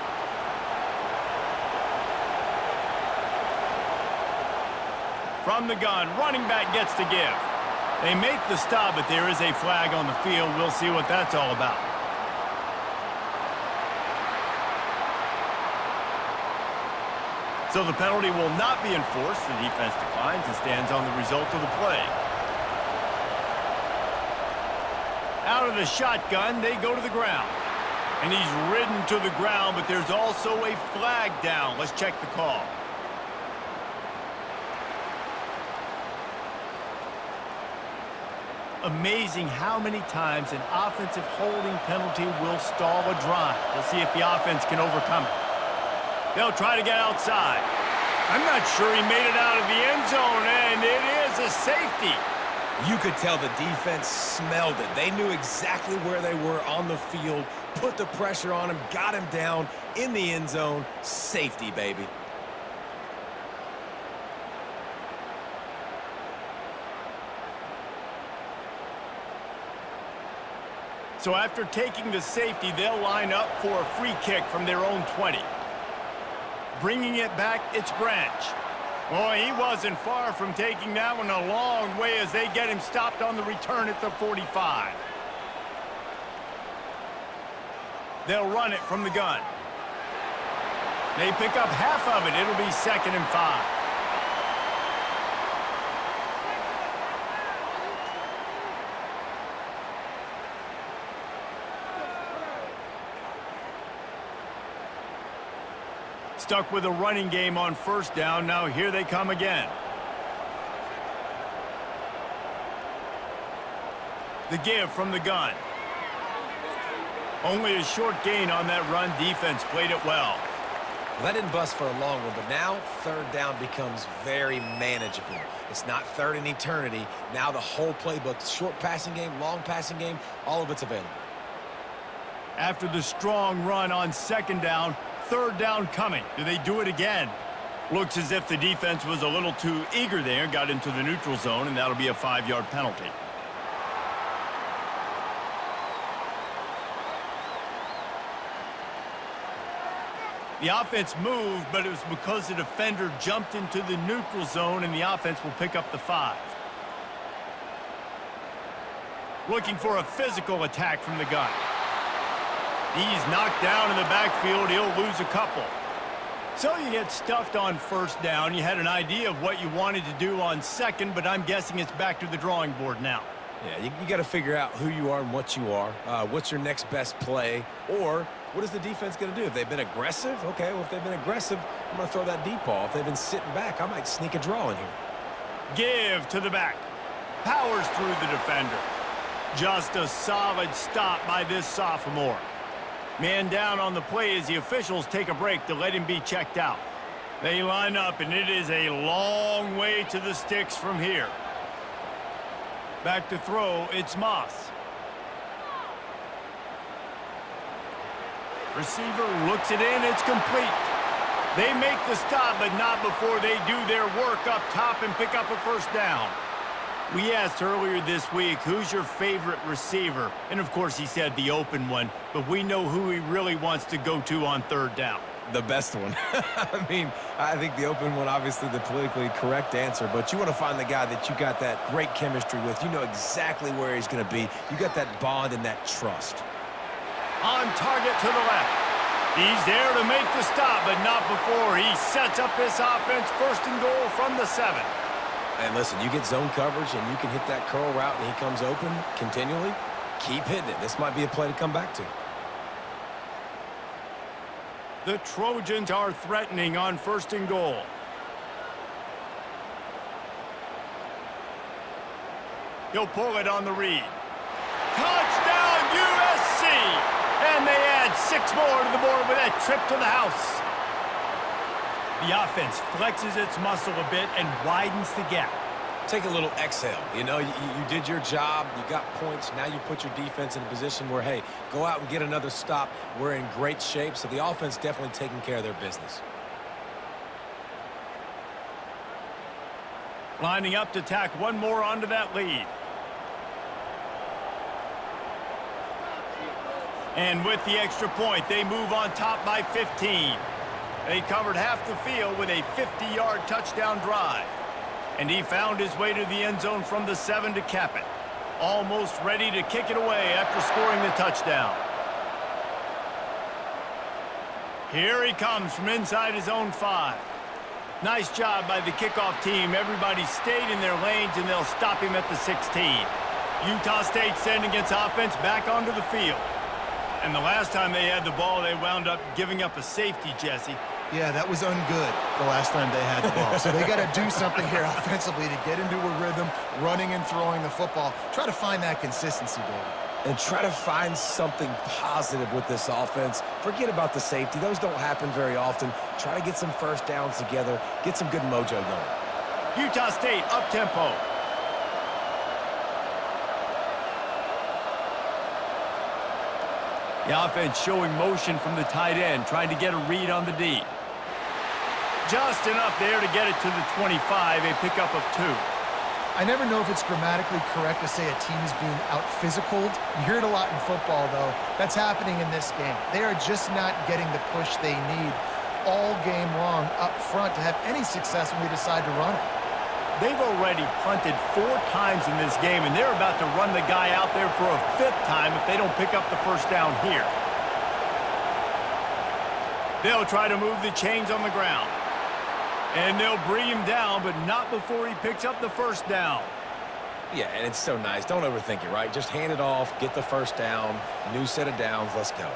From the gun, running back gets to give. They make the stop, but there is a flag on the field. We'll see what that's all about. So the penalty will not be enforced. The defense declines and stands on the result of the play. Out of the shotgun, they go to the ground. And he's ridden to the ground, but there's also a flag down. Let's check the call. Amazing how many times an offensive holding penalty will stall a drive. We'll see if the offense can overcome it. They'll try to get outside. I'm not sure he made it out of the end zone, and it is a safety. You could tell the defense smelled it. They knew exactly where they were on the field, put the pressure on him, got him down in the end zone. Safety, baby. So after taking the safety, they'll line up for a free kick from their own 20. Bringing it back, it's Branch. Boy, he wasn't far from taking that one a long way as they get him stopped on the return at the 45. They'll run it from the gun. They pick up half of it. It'll be 2nd and 5. Stuck with a running game on 1st down. Now here they come again. The give from the gun. Only a short gain on that run. Defense played it well. Well, that didn't bust for a long one, but now 3rd down becomes very manageable. It's not 3rd in eternity. Now the whole playbook, short passing game, long passing game, all of it's available. After the strong run on 2nd down, 3rd down coming. Do they do it again? Looks as if the defense was a little too eager there, got into the neutral zone, and that'll be a 5-yard penalty. The offense moved, but it was because the defender jumped into the neutral zone, and the offense will pick up the 5. Looking for a physical attack from the gun. He's knocked down in the backfield. He'll lose a couple. So you get stuffed on 1st down. You had an idea of what you wanted to do on 2nd, but I'm guessing it's back to the drawing board now. Yeah, you got to figure out who you are and what you are. What's your next best play? Or what is the defense going to do? If they've been aggressive, okay, well, if they've been aggressive, I'm going to throw that deep ball. If they've been sitting back, I might sneak a draw in here. Give to the back. Powers through the defender. Just a solid stop by this sophomore. Man down on the play as the officials take a break to let him be checked out. They line up, and it is a long way to the sticks from here. Back to throw, it's Moss. Receiver looks it in, it's complete. They make the stop, but not before they do their work up top and pick up a 1st down. We asked earlier this week, who's your favorite receiver? And, of course, he said the open one, but we know who he really wants to go to on 3rd down. The best one. I mean, I think the open one, obviously the politically correct answer, but you want to find the guy that you got that great chemistry with. You know exactly where he's going to be. You got that bond and that trust. On target to the left. He's there to make the stop, but not before he sets up this offense. 1st and goal from the 7. And listen, you get zone coverage and you can hit that curl route and he comes open continually. Keep hitting it. This might be a play to come back to. The Trojans are threatening on 1st and goal. He'll pull it on the read. Touchdown, USC! And they add 6 more to the board with that trip to the house. The offense flexes its muscle a bit and widens the gap. Take a little exhale. You know, you did your job. You got points. Now you put your defense in a position where, hey, go out and get another stop. We're in great shape, so the offense definitely taking care of their business. Lining up to tack one more onto that lead. And with the extra point, they move on top by 15. They covered half the field with a 50-yard touchdown drive. And he found his way to the end zone from the 7 to cap it. Almost ready to kick it away after scoring the touchdown. Here he comes from inside his own 5. Nice job by the kickoff team. Everybody stayed in their lanes, and they'll stop him at the 16. Utah State sending its offense back onto the field. And the last time they had the ball, they wound up giving up a safety, Jesse. Yeah, that was ungood the last time they had the ball. So they got to do something here offensively to get into a rhythm, running and throwing the football. Try to find that consistency, David. And try to find something positive with this offense. Forget about the safety. Those don't happen very often. Try to get some first downs together. Get some good mojo going. Utah State up-tempo. The offense showing motion from the tight end, trying to get a read on the D. Just enough there to get it to the 25, a pickup of 2. I never know if it's grammatically correct to say a team is being out-physicaled. You hear it a lot in football, though. That's happening in this game. They are just not getting the push they need all game long up front to have any success when we decide to run it. They've already punted 4 times in this game, and they're about to run the guy out there for a 5th time if they don't pick up the first down here. They'll try to move the chains on the ground. And they'll bring him down, but not before he picks up the first down. Yeah, and it's so nice. Don't overthink it, right? Just hand it off, get the first down, new set of downs, let's go.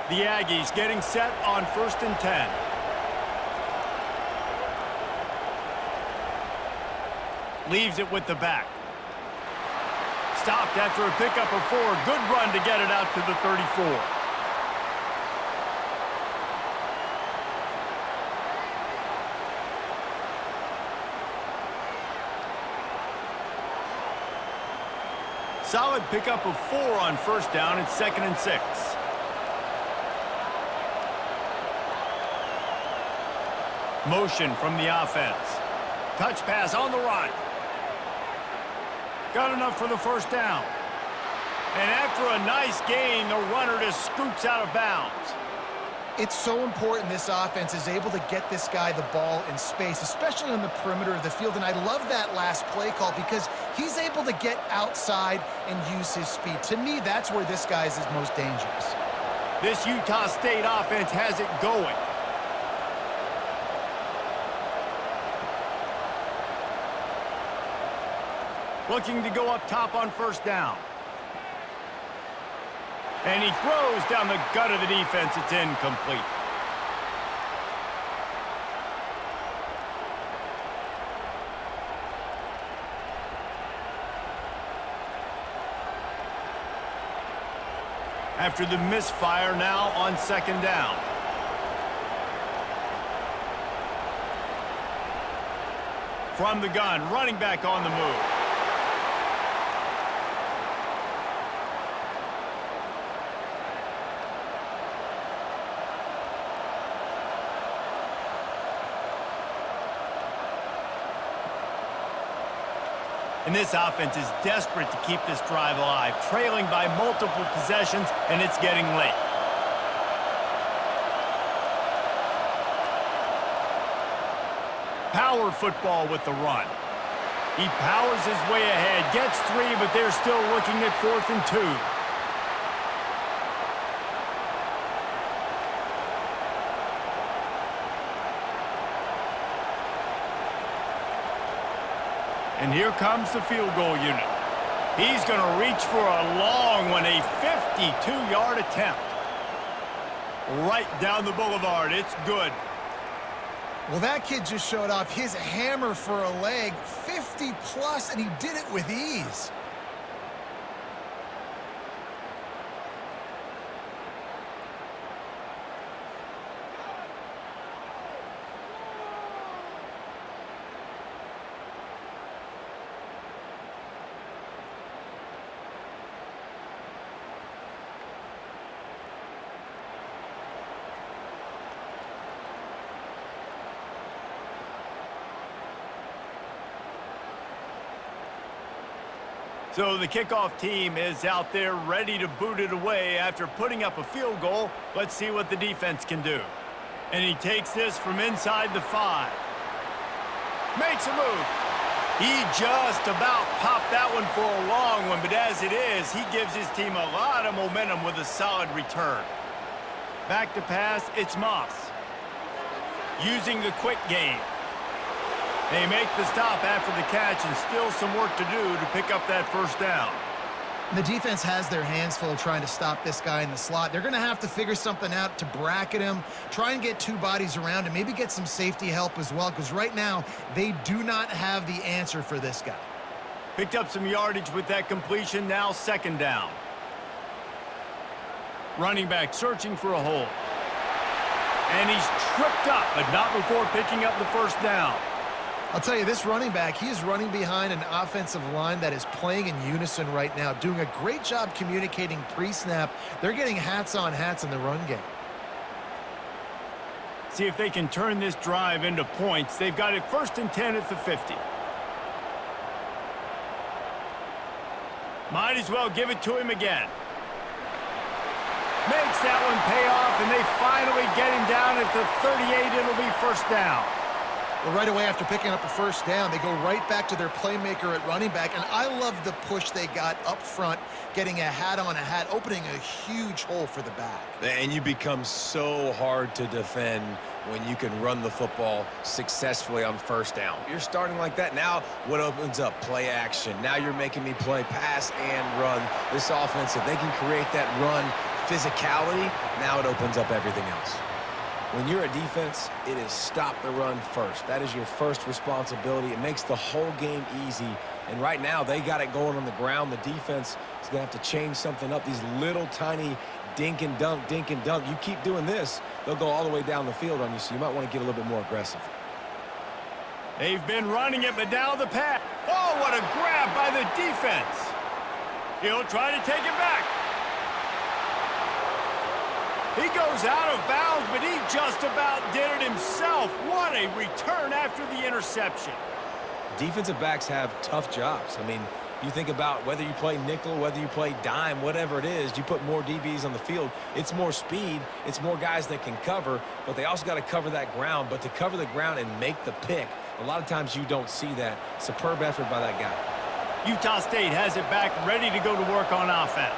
The Aggies getting set on 1st and 10. Leaves it with the back. Stopped after a pickup of 4. Good run to get it out to the 34. Solid pickup of 4 on first down. It's 2nd and 6. Motion from the offense. Touch pass on the run. Got enough for the first down. And after a nice gain, the runner just scoots out of bounds. It's so important this offense is able to get this guy the ball in space, especially on the perimeter of the field. And I love that last play call because he's able to get outside and use his speed. To me, that's where this guy is his most dangerous. This Utah State offense has it going. Looking to go up top on first down. And he throws down the gut of the defense. It's incomplete. After the misfire, now on 2nd down. From the gun, running back on the move. And this offense is desperate to keep this drive alive, trailing by multiple possessions, and it's getting late. Power football with the run. He powers his way ahead, gets 3, but they're still looking at 4th and 2. And here comes the field goal unit. He's going to reach for a long one, a 52-yard attempt. Right down the boulevard. It's good. Well, that kid just showed off his hammer for a leg, 50-plus, and he did it with ease. So the kickoff team is out there ready to boot it away after putting up a field goal. Let's see what the defense can do. And he takes this from inside the 5. Makes a move. He just about popped that one for a long one, but as it is, he gives his team a lot of momentum with a solid return. Back to pass, it's Moss. Using the quick game. They make the stop after the catch and still some work to do to pick up that first down. And the defense has their hands full trying to stop this guy in the slot. They're going to have to figure something out to bracket him, try and get two bodies around him, maybe get some safety help as well, because right now they do not have the answer for this guy. Picked up some yardage with that completion, now second down. Running back searching for a hole. And he's tripped up, but not before picking up the first down. I'll tell you, this running back, he is running behind an offensive line that is playing in unison right now, doing a great job communicating pre-snap. They're getting hats on hats in the run game. See if they can turn this drive into points. They've got it 1st and 10 at the 50. Might as well give it to him again. Makes that one pay off, and they finally get him down at the 38. It'll be first down. Well, right away after picking up a first down, they go right back to their playmaker at running back, and I love the push they got up front, getting a hat on a hat, opening a huge hole for the back. And you become so hard to defend when you can run the football successfully on first down. You're starting like that. Now what opens up? Play action. Now you're making me play pass and run. This offense, if they can create that run physicality, now it opens up everything else. When you're a defense, it is stop the run first. That is your first responsibility. It makes the whole game easy. And right now, they got it going on the ground. The defense is going to have to change something up. These little tiny dink and dunk, dink and dunk. You keep doing this, they'll go all the way down the field on you, so you might want to get a little bit more aggressive. They've been running it, but now the pass. Oh, what a grab by the defense. He'll try to take it back. He goes out of bounds, but he just about did it himself. What a return after the interception. Defensive backs have tough jobs. I mean, you think about whether you play nickel, whether you play dime, whatever it is, you put more DBs on the field. It's more speed. It's more guys that can cover, but they also got to cover that ground. But to cover the ground and make the pick, a lot of times you don't see that. Superb effort by that guy. Utah State has it back, ready to go to work on offense.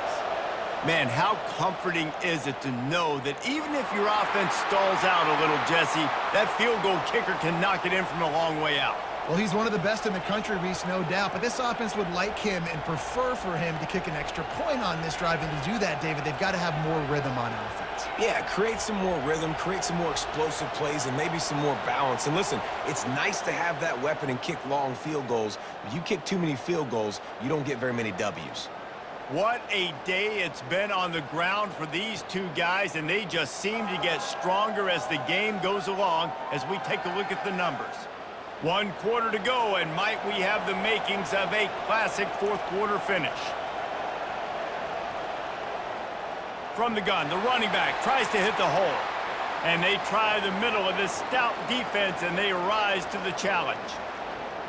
Man, how comforting is it to know that even if your offense stalls out a little, Jesse, that field goal kicker can knock it in from a long way out. Well, he's one of the best in the country, Reese, no doubt. But this offense would like him and prefer for him to kick an extra point on this drive. And to do that, David, they've got to have more rhythm on offense. Yeah, create some more rhythm, create some more explosive plays, and maybe some more balance. And listen, it's nice to have that weapon and kick long field goals. If you kick too many field goals, you don't get very many W's. What a day it's been on the ground for these two guys, and they just seem to get stronger as the game goes along as we take a look at the numbers. 1 quarter to go, and might we have the makings of a classic fourth quarter finish. From the gun, the running back tries to hit the hole. And they try the middle of this stout defense, and they rise to the challenge.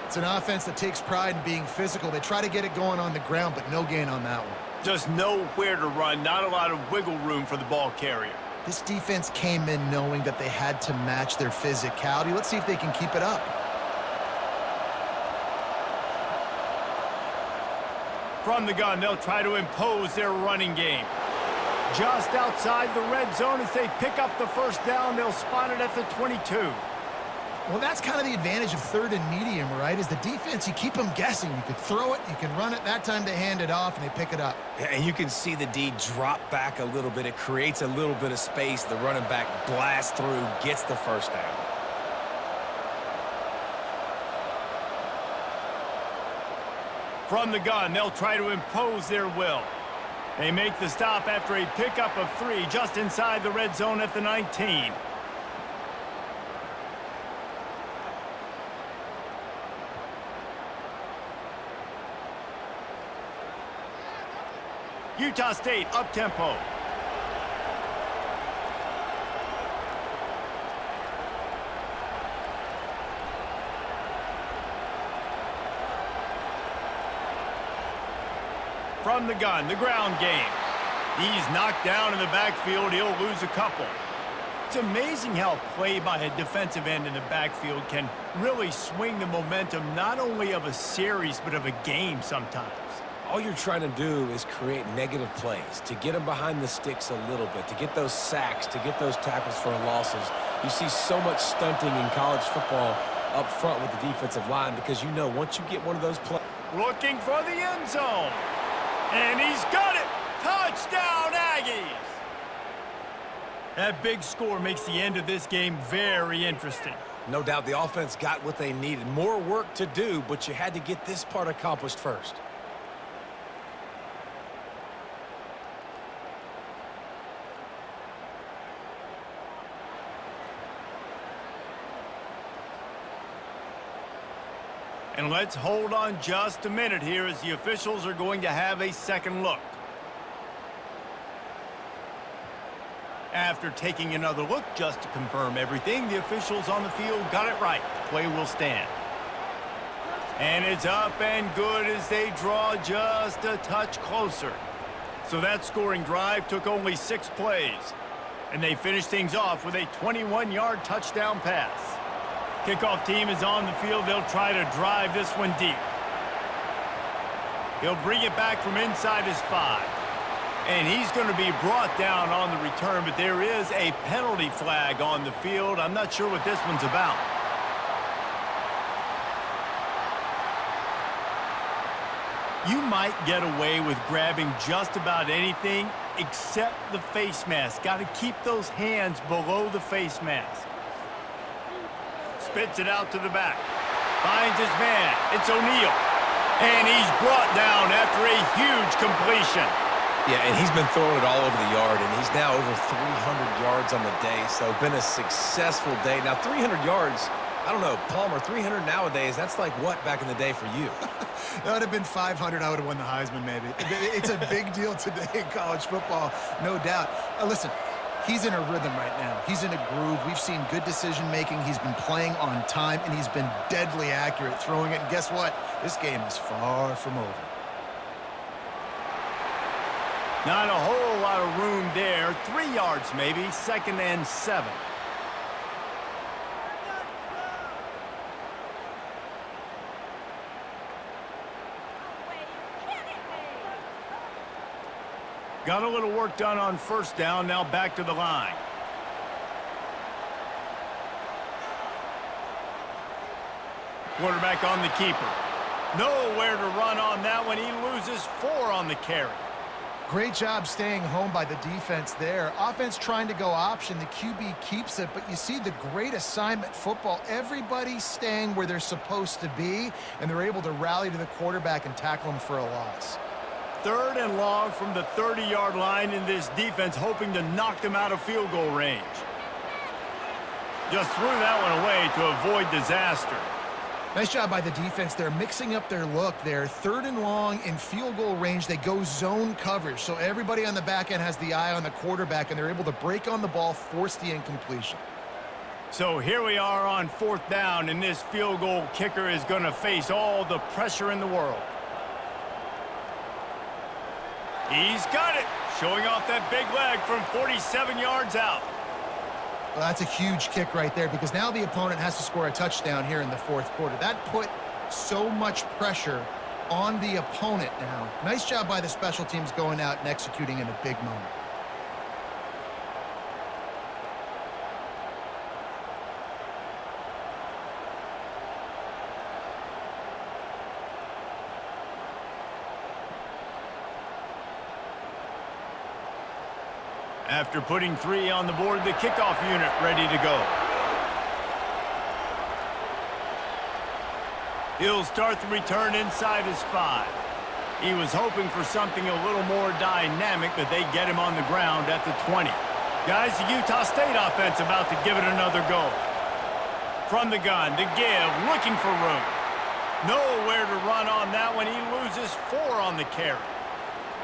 It's an offense that takes pride in being physical. They try to get it going on the ground, but no gain on that one. Just nowhere to run, not a lot of wiggle room for the ball carrier. This defense came in knowing that they had to match their physicality. Let's see if they can keep it up. From the gun, they'll try to impose their running game. Just outside the red zone as they pick up the first down, they'll spot it at the 22. Well, that's kind of the advantage of third and medium, right? Is the defense, you keep them guessing. You could throw it, you can run it. That time they hand it off, and they pick it up. And you can see the D drop back a little bit. It creates a little bit of space. The running back blasts through, gets the first down. From the gun, they'll try to impose their will. They make the stop after a pickup of 3 just inside the red zone at the 19. Utah State up-tempo. From the gun, the ground game. He's knocked down in the backfield. He'll lose a couple. It's amazing how play by a defensive end in the backfield can really swing the momentum not only of a series but of a game sometimes. All you're trying to do is create negative plays, to get them behind the sticks a little bit, to get those sacks, to get those tackles for losses. You see so much stunting in college football up front with the defensive line because you know once you get one of those plays. Looking for the end zone. And he's got it! Touchdown, Aggies! That big score makes the end of this game very interesting. No doubt the offense got what they needed. More work to do, but you had to get this part accomplished first. And let's hold on just a minute here as the officials are going to have a second look. After taking another look just to confirm everything, the officials on the field got it right. Play will stand. And it's up and good as they draw just a touch closer. So that scoring drive took only 6 plays. And they finished things off with a 21-yard touchdown pass. Kickoff team is on the field. They'll try to drive this one deep. He'll bring it back from inside his 5. And he's going to be brought down on the return, but there is a penalty flag on the field. I'm not sure what this one's about. You might get away with grabbing just about anything except the face mask. Got to keep those hands below the face mask. Spits it out to the back. Finds his man. It's O'Neal. And he's brought down after a huge completion. Yeah, and he's been throwing it all over the yard, and he's now over 300 yards on the day, so been a successful day. Now, 300 yards, I don't know, Palmer, 300 nowadays, that's like what back in the day for you? That would have been 500. I would have won the Heisman, maybe. It's a big deal today in college football, no doubt. Listen, he's in a rhythm right now. He's in a groove. We've seen good decision-making. He's been playing on time, and he's been deadly accurate throwing it. And guess what? This game is far from over. Not a whole lot of room there. 3 yards maybe. 2nd and 7. Got a little work done on first down. Now back to the line. Quarterback on the keeper. Nowhere to run on that one. He loses 4 on the carry. Great job staying home by the defense there. Offense trying to go option. The QB keeps it, but you see the great assignment football. Everybody's staying where they're supposed to be, and they're able to rally to the quarterback and tackle him for a loss. 3rd and long from the 30-yard line in this defense, hoping to knock them out of field goal range. Just threw that one away to avoid disaster. Nice job by the defense. They're mixing up their look there. 3rd and long in field goal range. They go zone coverage. So everybody on the back end has the eye on the quarterback, and they're able to break on the ball, force the incompletion. So here we are on 4th down, and this field goal kicker is going to face all the pressure in the world. He's got it. Showing off that big leg from 47 yards out. Well, that's a huge kick right there, because now the opponent has to score a touchdown here in the 4th quarter. That put so much pressure on the opponent now. Nice job by the special teams going out and executing in a big moment. After putting 3 on the board, the kickoff unit ready to go. He'll start the return inside his 5. He was hoping for something a little more dynamic, but they get him on the ground at the 20. Guys, the Utah State offense about to give it another go. From the gun to give, looking for room. Nowhere to run on that one. He loses 4 on the carry.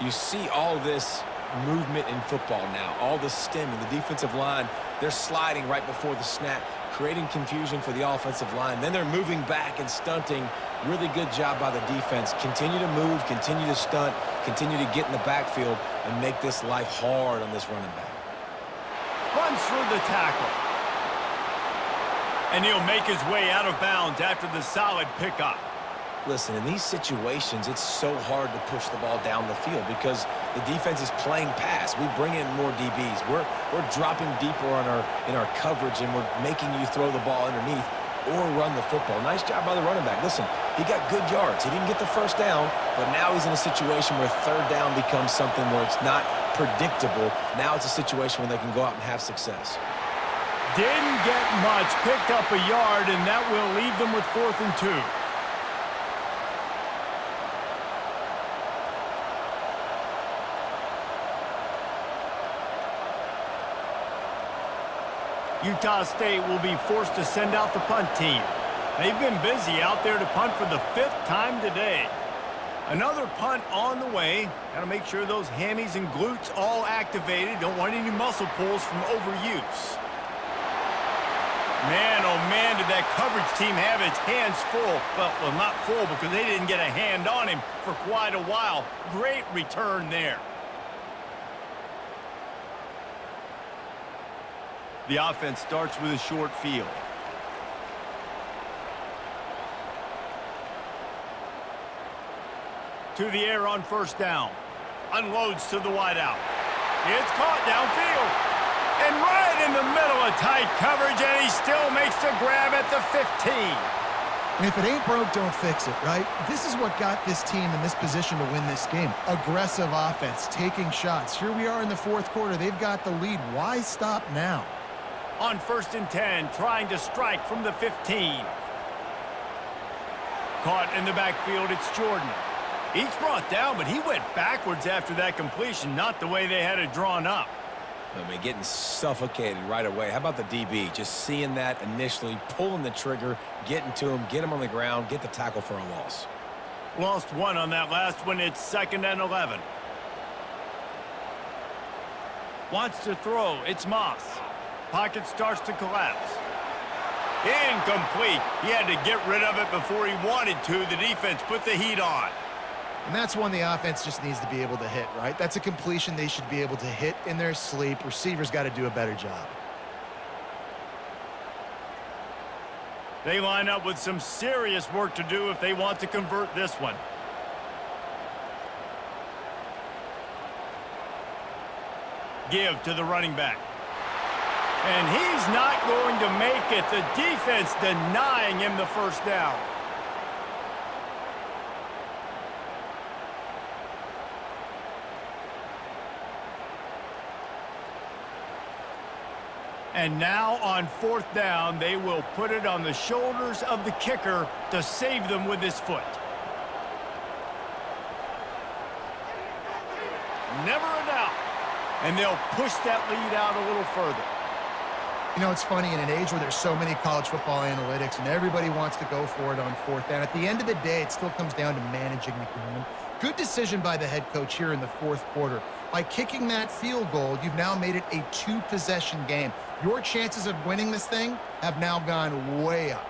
You see all this movement in football now, all the stemming, the defensive line, they're sliding right before the snap, creating confusion for the offensive line. Then they're moving back and stunting. Really good job by the defense. Continue to move, continue to stunt, continue to get in the backfield and make this life hard on this running back. Runs through the tackle. And he'll make his way out of bounds after the solid pickup. Listen, in these situations, it's so hard to push the ball down the field because the defense is playing pass. We bring in more DBs. We're dropping deeper in our coverage, and we're making you throw the ball underneath or run the football. Nice job by the running back. Listen, He got good yards. He didn't get the first down, but now he's in a situation where third down becomes something where it's not predictable. Now it's a situation where they can go out and have success. Didn't get much, picked up a yard, and that will leave them with 4th and 2. Utah State will be forced to send out the punt team. They've been busy out there to punt for the 5th time today. Another punt on the way. Got to make sure those hammies and glutes all activated. Don't want any muscle pulls from overuse. Man, oh man, did that coverage team have its hands full. Well, not full because they didn't get a hand on him for quite a while. Great return there. The offense starts with a short field. To the air on 1st down. Unloads to the wideout. It's caught downfield. And right in the middle of tight coverage, and he still makes the grab at the 15. And if it ain't broke, don't fix it, right? This is what got this team in this position to win this game. Aggressive offense, taking shots. Here we are in the 4th quarter. They've got the lead. Why stop now? On 1st and 10, trying to strike from the 15. Caught in the backfield, it's Jordan. He's brought down, but he went backwards after that completion, not the way they had it drawn up. I mean, getting suffocated right away. How about the DB? Just seeing that initially, pulling the trigger, getting to him, get him on the ground, get the tackle for a loss. Lost 1 on that last one. It's 2nd and 11. Wants to throw. It's Moss. Pocket starts to collapse. Incomplete. He had to get rid of it before he wanted to. The defense put the heat on. And that's one the offense just needs to be able to hit, right? That's a completion they should be able to hit in their sleep. Receivers got to do a better job. They line up with some serious work to do if they want to convert this one. Give to the running back. And he's not going to make it. The defense denying him the 1st down. And now on 4th down, they will put it on the shoulders of the kicker to save them with his foot. Never a doubt. And they'll push that lead out a little further. You know, it's funny, in an age where there's so many college football analytics and everybody wants to go for it on 4th down, at the end of the day, it still comes down to managing the game. Good decision by the head coach here in the 4th quarter. By kicking that field goal, you've now made it a 2-possession game. Your chances of winning this thing have now gone way up.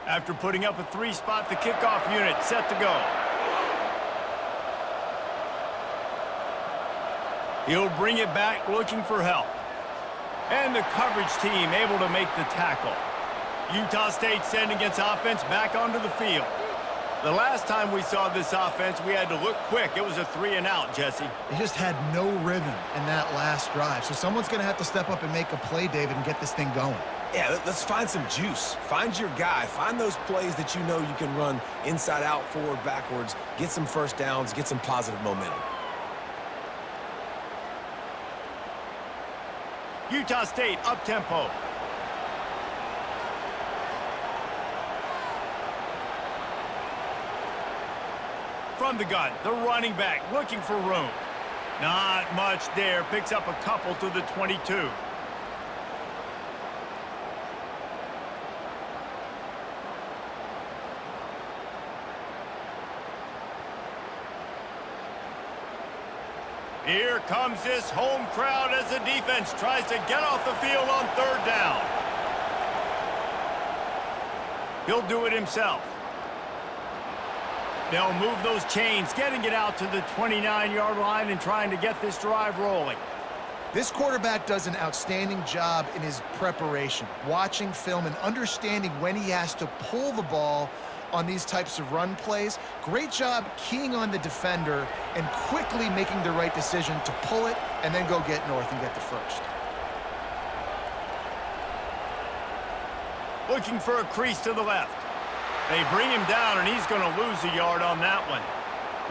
After putting up a 3-spot, the kickoff unit set to go. He'll bring it back looking for help. And the coverage team able to make the tackle. Utah State sending its offense back onto the field. The last time we saw this offense, we had to look quick. It was a 3-and-out, Jesse. They just had no rhythm in that last drive. So someone's going to have to step up and make a play, David, and get this thing going. Yeah, let's find some juice. Find your guy. Find those plays that you know you can run inside out, forward, backwards, get some 1st downs, get some positive momentum. Utah State up-tempo. From the gun, the running back looking for room. Not much there. Picks up a couple to the 22. Here comes this home crowd as the defense tries to get off the field on 3rd down. He'll do it himself. They'll move those chains, getting it out to the 29-yard line and trying to get this drive rolling. This quarterback does an outstanding job in his preparation, watching film and understanding when he has to pull the ball on these types of run plays. Great job keying on the defender and quickly making the right decision to pull it and then go get north and get the 1st. looking for a crease to the left. They bring him down, and he's going to lose a yard on that one.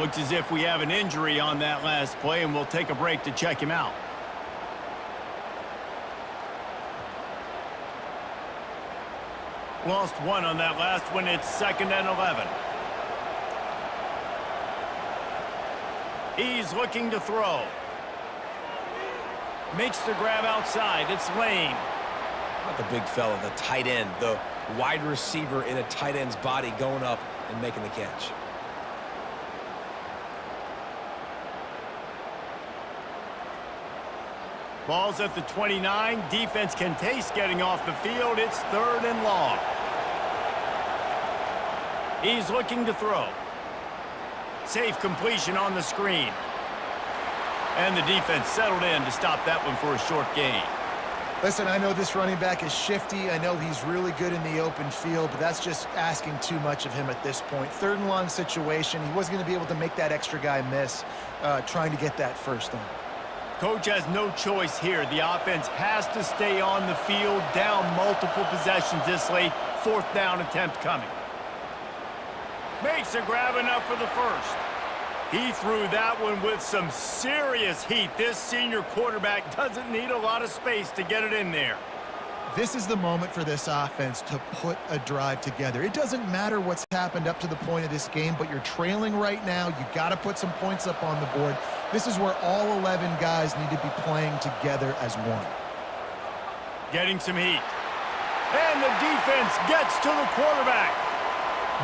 Looks as if we have an injury on that last play, and we'll take a break to check him out. Lost one on that last one. It's 2nd and 11. He's looking to throw. Makes the grab outside. It's Lane. Not the big fella, the tight end, the wide receiver in a tight end's body going up and making the catch. Ball's at the 29. Defense can taste getting off the field. It's 3rd and long. He's looking to throw. Safe completion on the screen. And the defense settled in to stop that one for a short gain. Listen, I know this running back is shifty. I know he's really good in the open field, but that's just asking too much of him at this point. 3rd and long situation. He wasn't going to be able to make that extra guy miss trying to get that first down. Coach has no choice here. The offense has to stay on the field, down multiple possessions this late. 4th down attempt coming. Makes a grab enough for the first. He threw that one with some serious heat. This senior quarterback doesn't need a lot of space to get it in there. This is the moment for this offense to put a drive together. It doesn't matter what's happened up to the point of this game, but you're trailing right now. You got to put some points up on the board. This is where all 11 guys need to be playing together as one. Getting some heat. And the defense gets to the quarterback.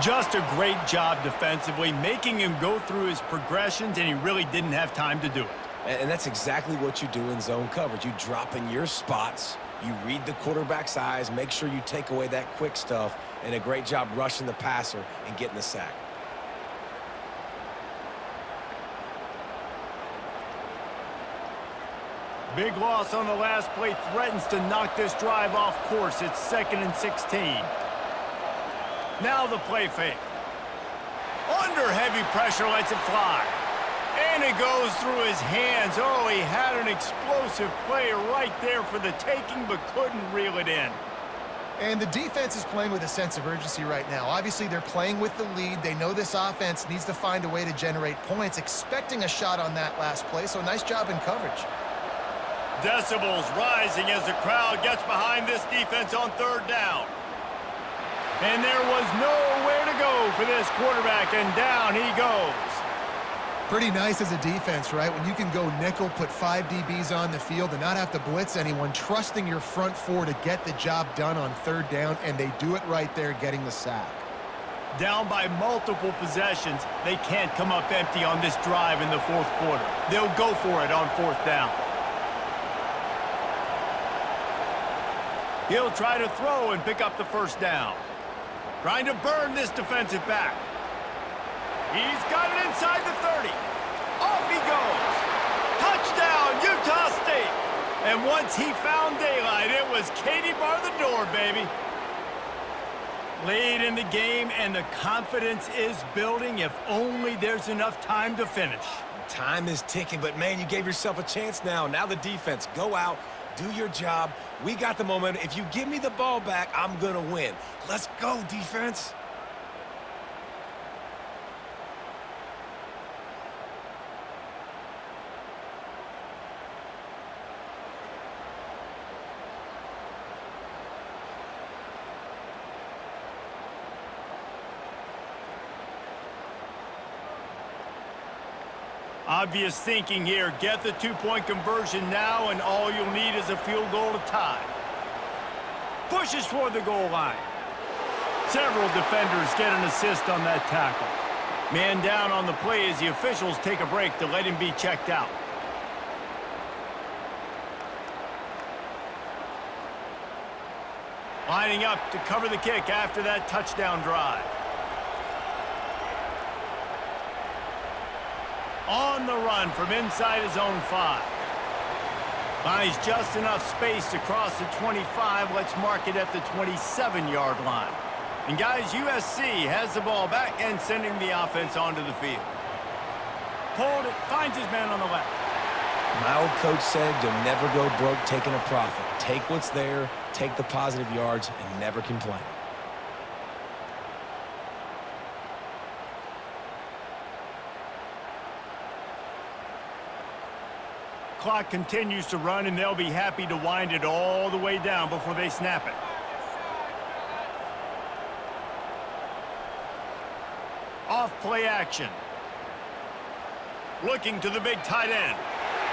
Just a great job defensively, making him go through his progressions, and he really didn't have time to do it. And that's exactly what you do in zone coverage. You drop in your spots, you read the quarterback's eyes, make sure you take away that quick stuff, and a great job rushing the passer and getting the sack. Big loss on the last play threatens to knock this drive off course. It's 2nd and 16. Now the play fake. Under heavy pressure, lets it fly. And it goes through his hands. Oh, he had an explosive play right there for the taking, but couldn't reel it in. And the defense is playing with a sense of urgency right now. Obviously, they're playing with the lead. They know this offense needs to find a way to generate points, expecting a shot on that last play, so nice job in coverage. Decibels rising as the crowd gets behind this defense on 3rd down. And there was nowhere to go for this quarterback, and down he goes. Pretty nice as a defense, right? When you can go nickel, put 5 DBs on the field and not have to blitz anyone, trusting your front 4 to get the job done on 3rd down, and they do it right there, getting the sack. Down by multiple possessions, they can't come up empty on this drive in the 4th quarter. They'll go for it on 4th down. He'll try to throw and pick up the 1st down. Trying to burn this defensive back. He's got it inside the 30. Off he goes. Touchdown, Utah State. And once he found daylight, it was Katie bar the door, baby. Lead in the game, and the confidence is building if only there's enough time to finish. Time is ticking, but, man, you gave yourself a chance now. Now the defense, go out, do your job. We got the momentum. If you give me the ball back, I'm going to win. Let's go, defense. Obvious thinking here. Get the 2-point conversion now, and all you'll need is a field goal to tie. Pushes for the goal line. Several defenders get an assist on that tackle. Man down on the play as the officials take a break to let him be checked out. Lining up to cover the kick after that touchdown drive. On the run from inside his own 5. Finds just enough space to cross the 25. Let's mark it at the 27-yard line. And guys, USC has the ball back and sending the offense onto the field. Pulled it, finds his man on the left. My old coach said you'll never go broke taking a profit. Take what's there, take the positive yards, and never complain. Clock continues to run, and they'll be happy to wind it all the way down before they snap it. Off play action. Looking to the big tight end.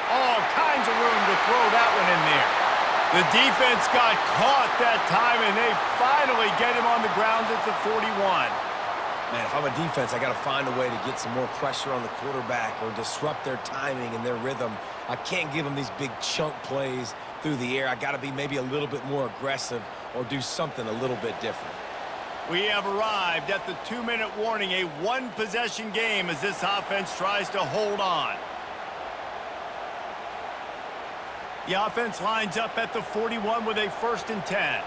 All kinds of room to throw that one in there. The defense got caught that time, and they finally get him on the ground at the 41. Man, if I'm a defense, I got to find a way to get some more pressure on the quarterback or disrupt their timing and their rhythm. I can't give them these big chunk plays through the air. I got to be maybe a little bit more aggressive or do something a little bit different. We have arrived at the 2-minute warning, a one-possession game as this offense tries to hold on. The offense lines up at the 41 with a 1st and 10.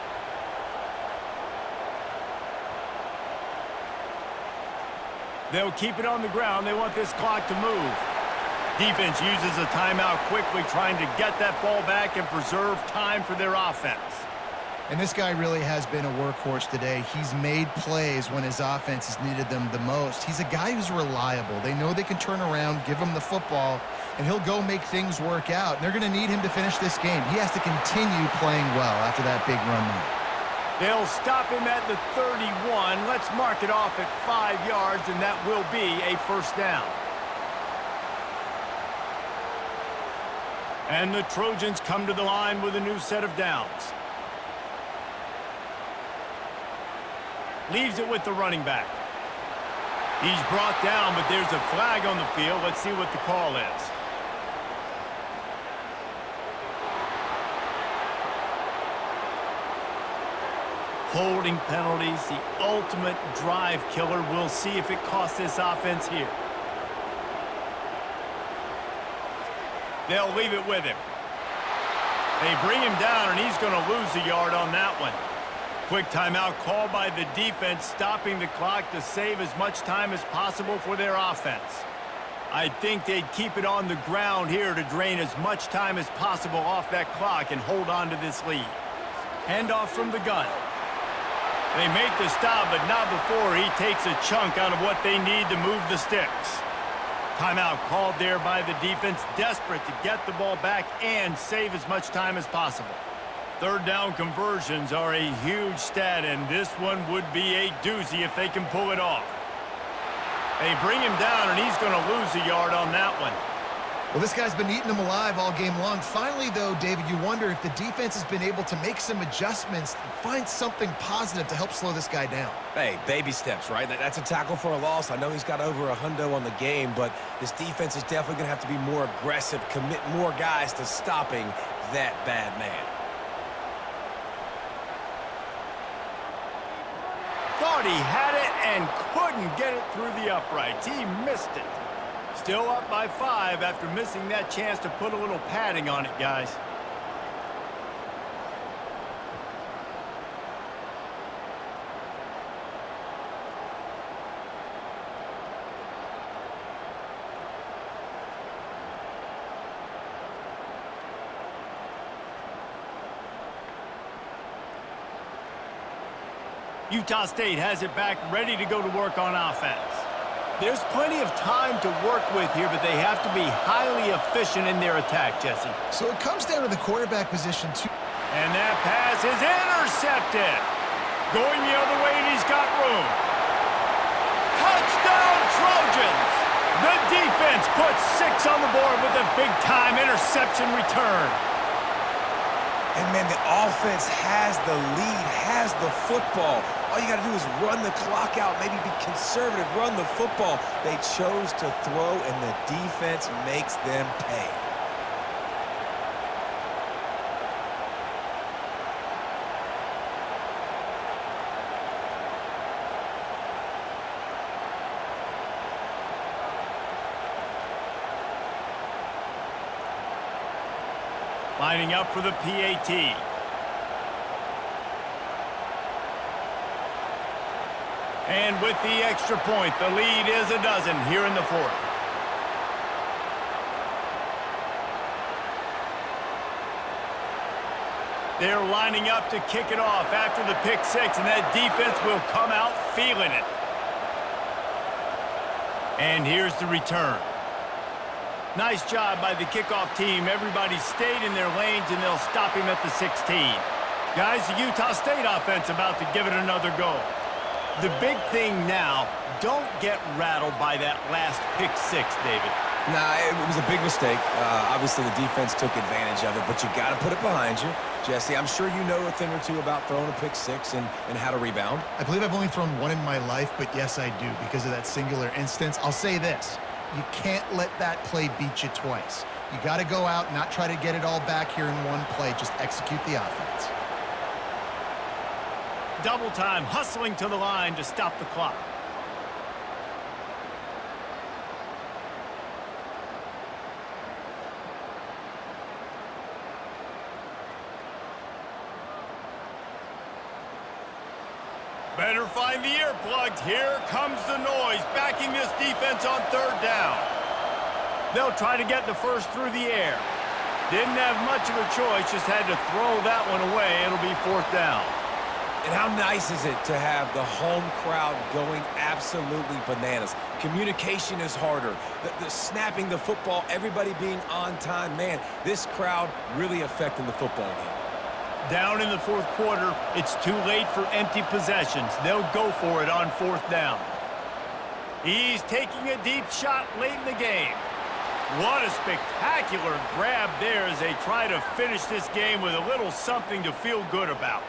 They'll keep it on the ground. They want this clock to move. Defense uses a timeout quickly, trying to get that ball back and preserve time for their offense. And this guy really has been a workhorse today. He's made plays when his offense has needed them the most. He's a guy who's reliable. They know they can turn around, give him the football, and he'll go make things work out. And they're going to need him to finish this game. He has to continue playing well after that big run now. They'll stop him at the 31. Let's mark it off at 5 yards, and that will be a 1st down. And the Trojans come to the line with a new set of downs. Leaves it with the running back. He's brought down, but there's a flag on the field. Let's see what the call is. Holding penalties, the ultimate drive killer. We'll see if it costs this offense here. They'll leave it with him. They bring him down, and he's going to lose a yard on that one. Quick timeout called by the defense, stopping the clock to save as much time as possible for their offense. I think they'd keep it on the ground here to drain as much time as possible off that clock and hold on to this lead. Handoff from the gun. They make the stop, but not before he takes a chunk out of what they need to move the sticks. Timeout called there by the defense, desperate to get the ball back and save as much time as possible. 3rd down conversions are a huge stat, and this one would be a doozy if they can pull it off. They bring him down, and he's going to lose a yard on that one. Well, this guy's been eating them alive all game long. Finally, though, David, you wonder if the defense has been able to make some adjustments, find something positive to help slow this guy down. Hey, baby steps, right? That's a tackle for a loss. I know he's got over a hundo on the game, but this defense is definitely going to have to be more aggressive, commit more guys to stopping that bad man. Thought he had it and couldn't get it through the uprights. He missed it. Still up by 5 after missing that chance to put a little padding on it, guys. Utah State has it back, ready to go to work on offense. There's plenty of time to work with here, but they have to be highly efficient in their attack, Jesse. So it comes down to the quarterback position, too. And that pass is intercepted. Going the other way, and he's got room. Touchdown, Trojans! The defense puts 6 on the board with a big-time interception return. And, man, the offense has the lead, has the football. All you got to do is run the clock out, maybe be conservative, run the football. They chose to throw, and the defense makes them pay. Lining up for the PAT. And with the extra point, the lead is a dozen here in the 4th. They're lining up to kick it off after the pick six, and that defense will come out feeling it. And here's the return. Nice job by the kickoff team. Everybody stayed in their lanes, and they'll stop him at the 16. Guys, the Utah State offense about to give it another go. The big thing now, don't get rattled by that last pick six, David. Nah, it was a big mistake. Obviously, the defense took advantage of it, but you got to put it behind you. Jesse, I'm sure you know a thing or two about throwing a pick six and how to rebound. I believe I've only thrown one in my life, but yes, I do because of that singular instance. I'll say this. You can't let that play beat you twice. You got to go out, not try to get it all back here in one play. Just execute the offense. Double time, hustling to the line to stop the clock. Better find the earplugs. Here comes the noise, backing this defense on third down. They'll try to get the first through the air. Didn't have much of a choice, just had to throw that one away. It'll be fourth down. And how nice is it to have the home crowd going absolutely bananas? Communication is harder. The snapping the football, everybody being on time. Man, this crowd really affecting the football game. Down in the fourth quarter, it's too late for empty possessions. They'll go for it on fourth down. He's taking a deep shot late in the game. What a spectacular grab there as they try to finish this game with a little something to feel good about.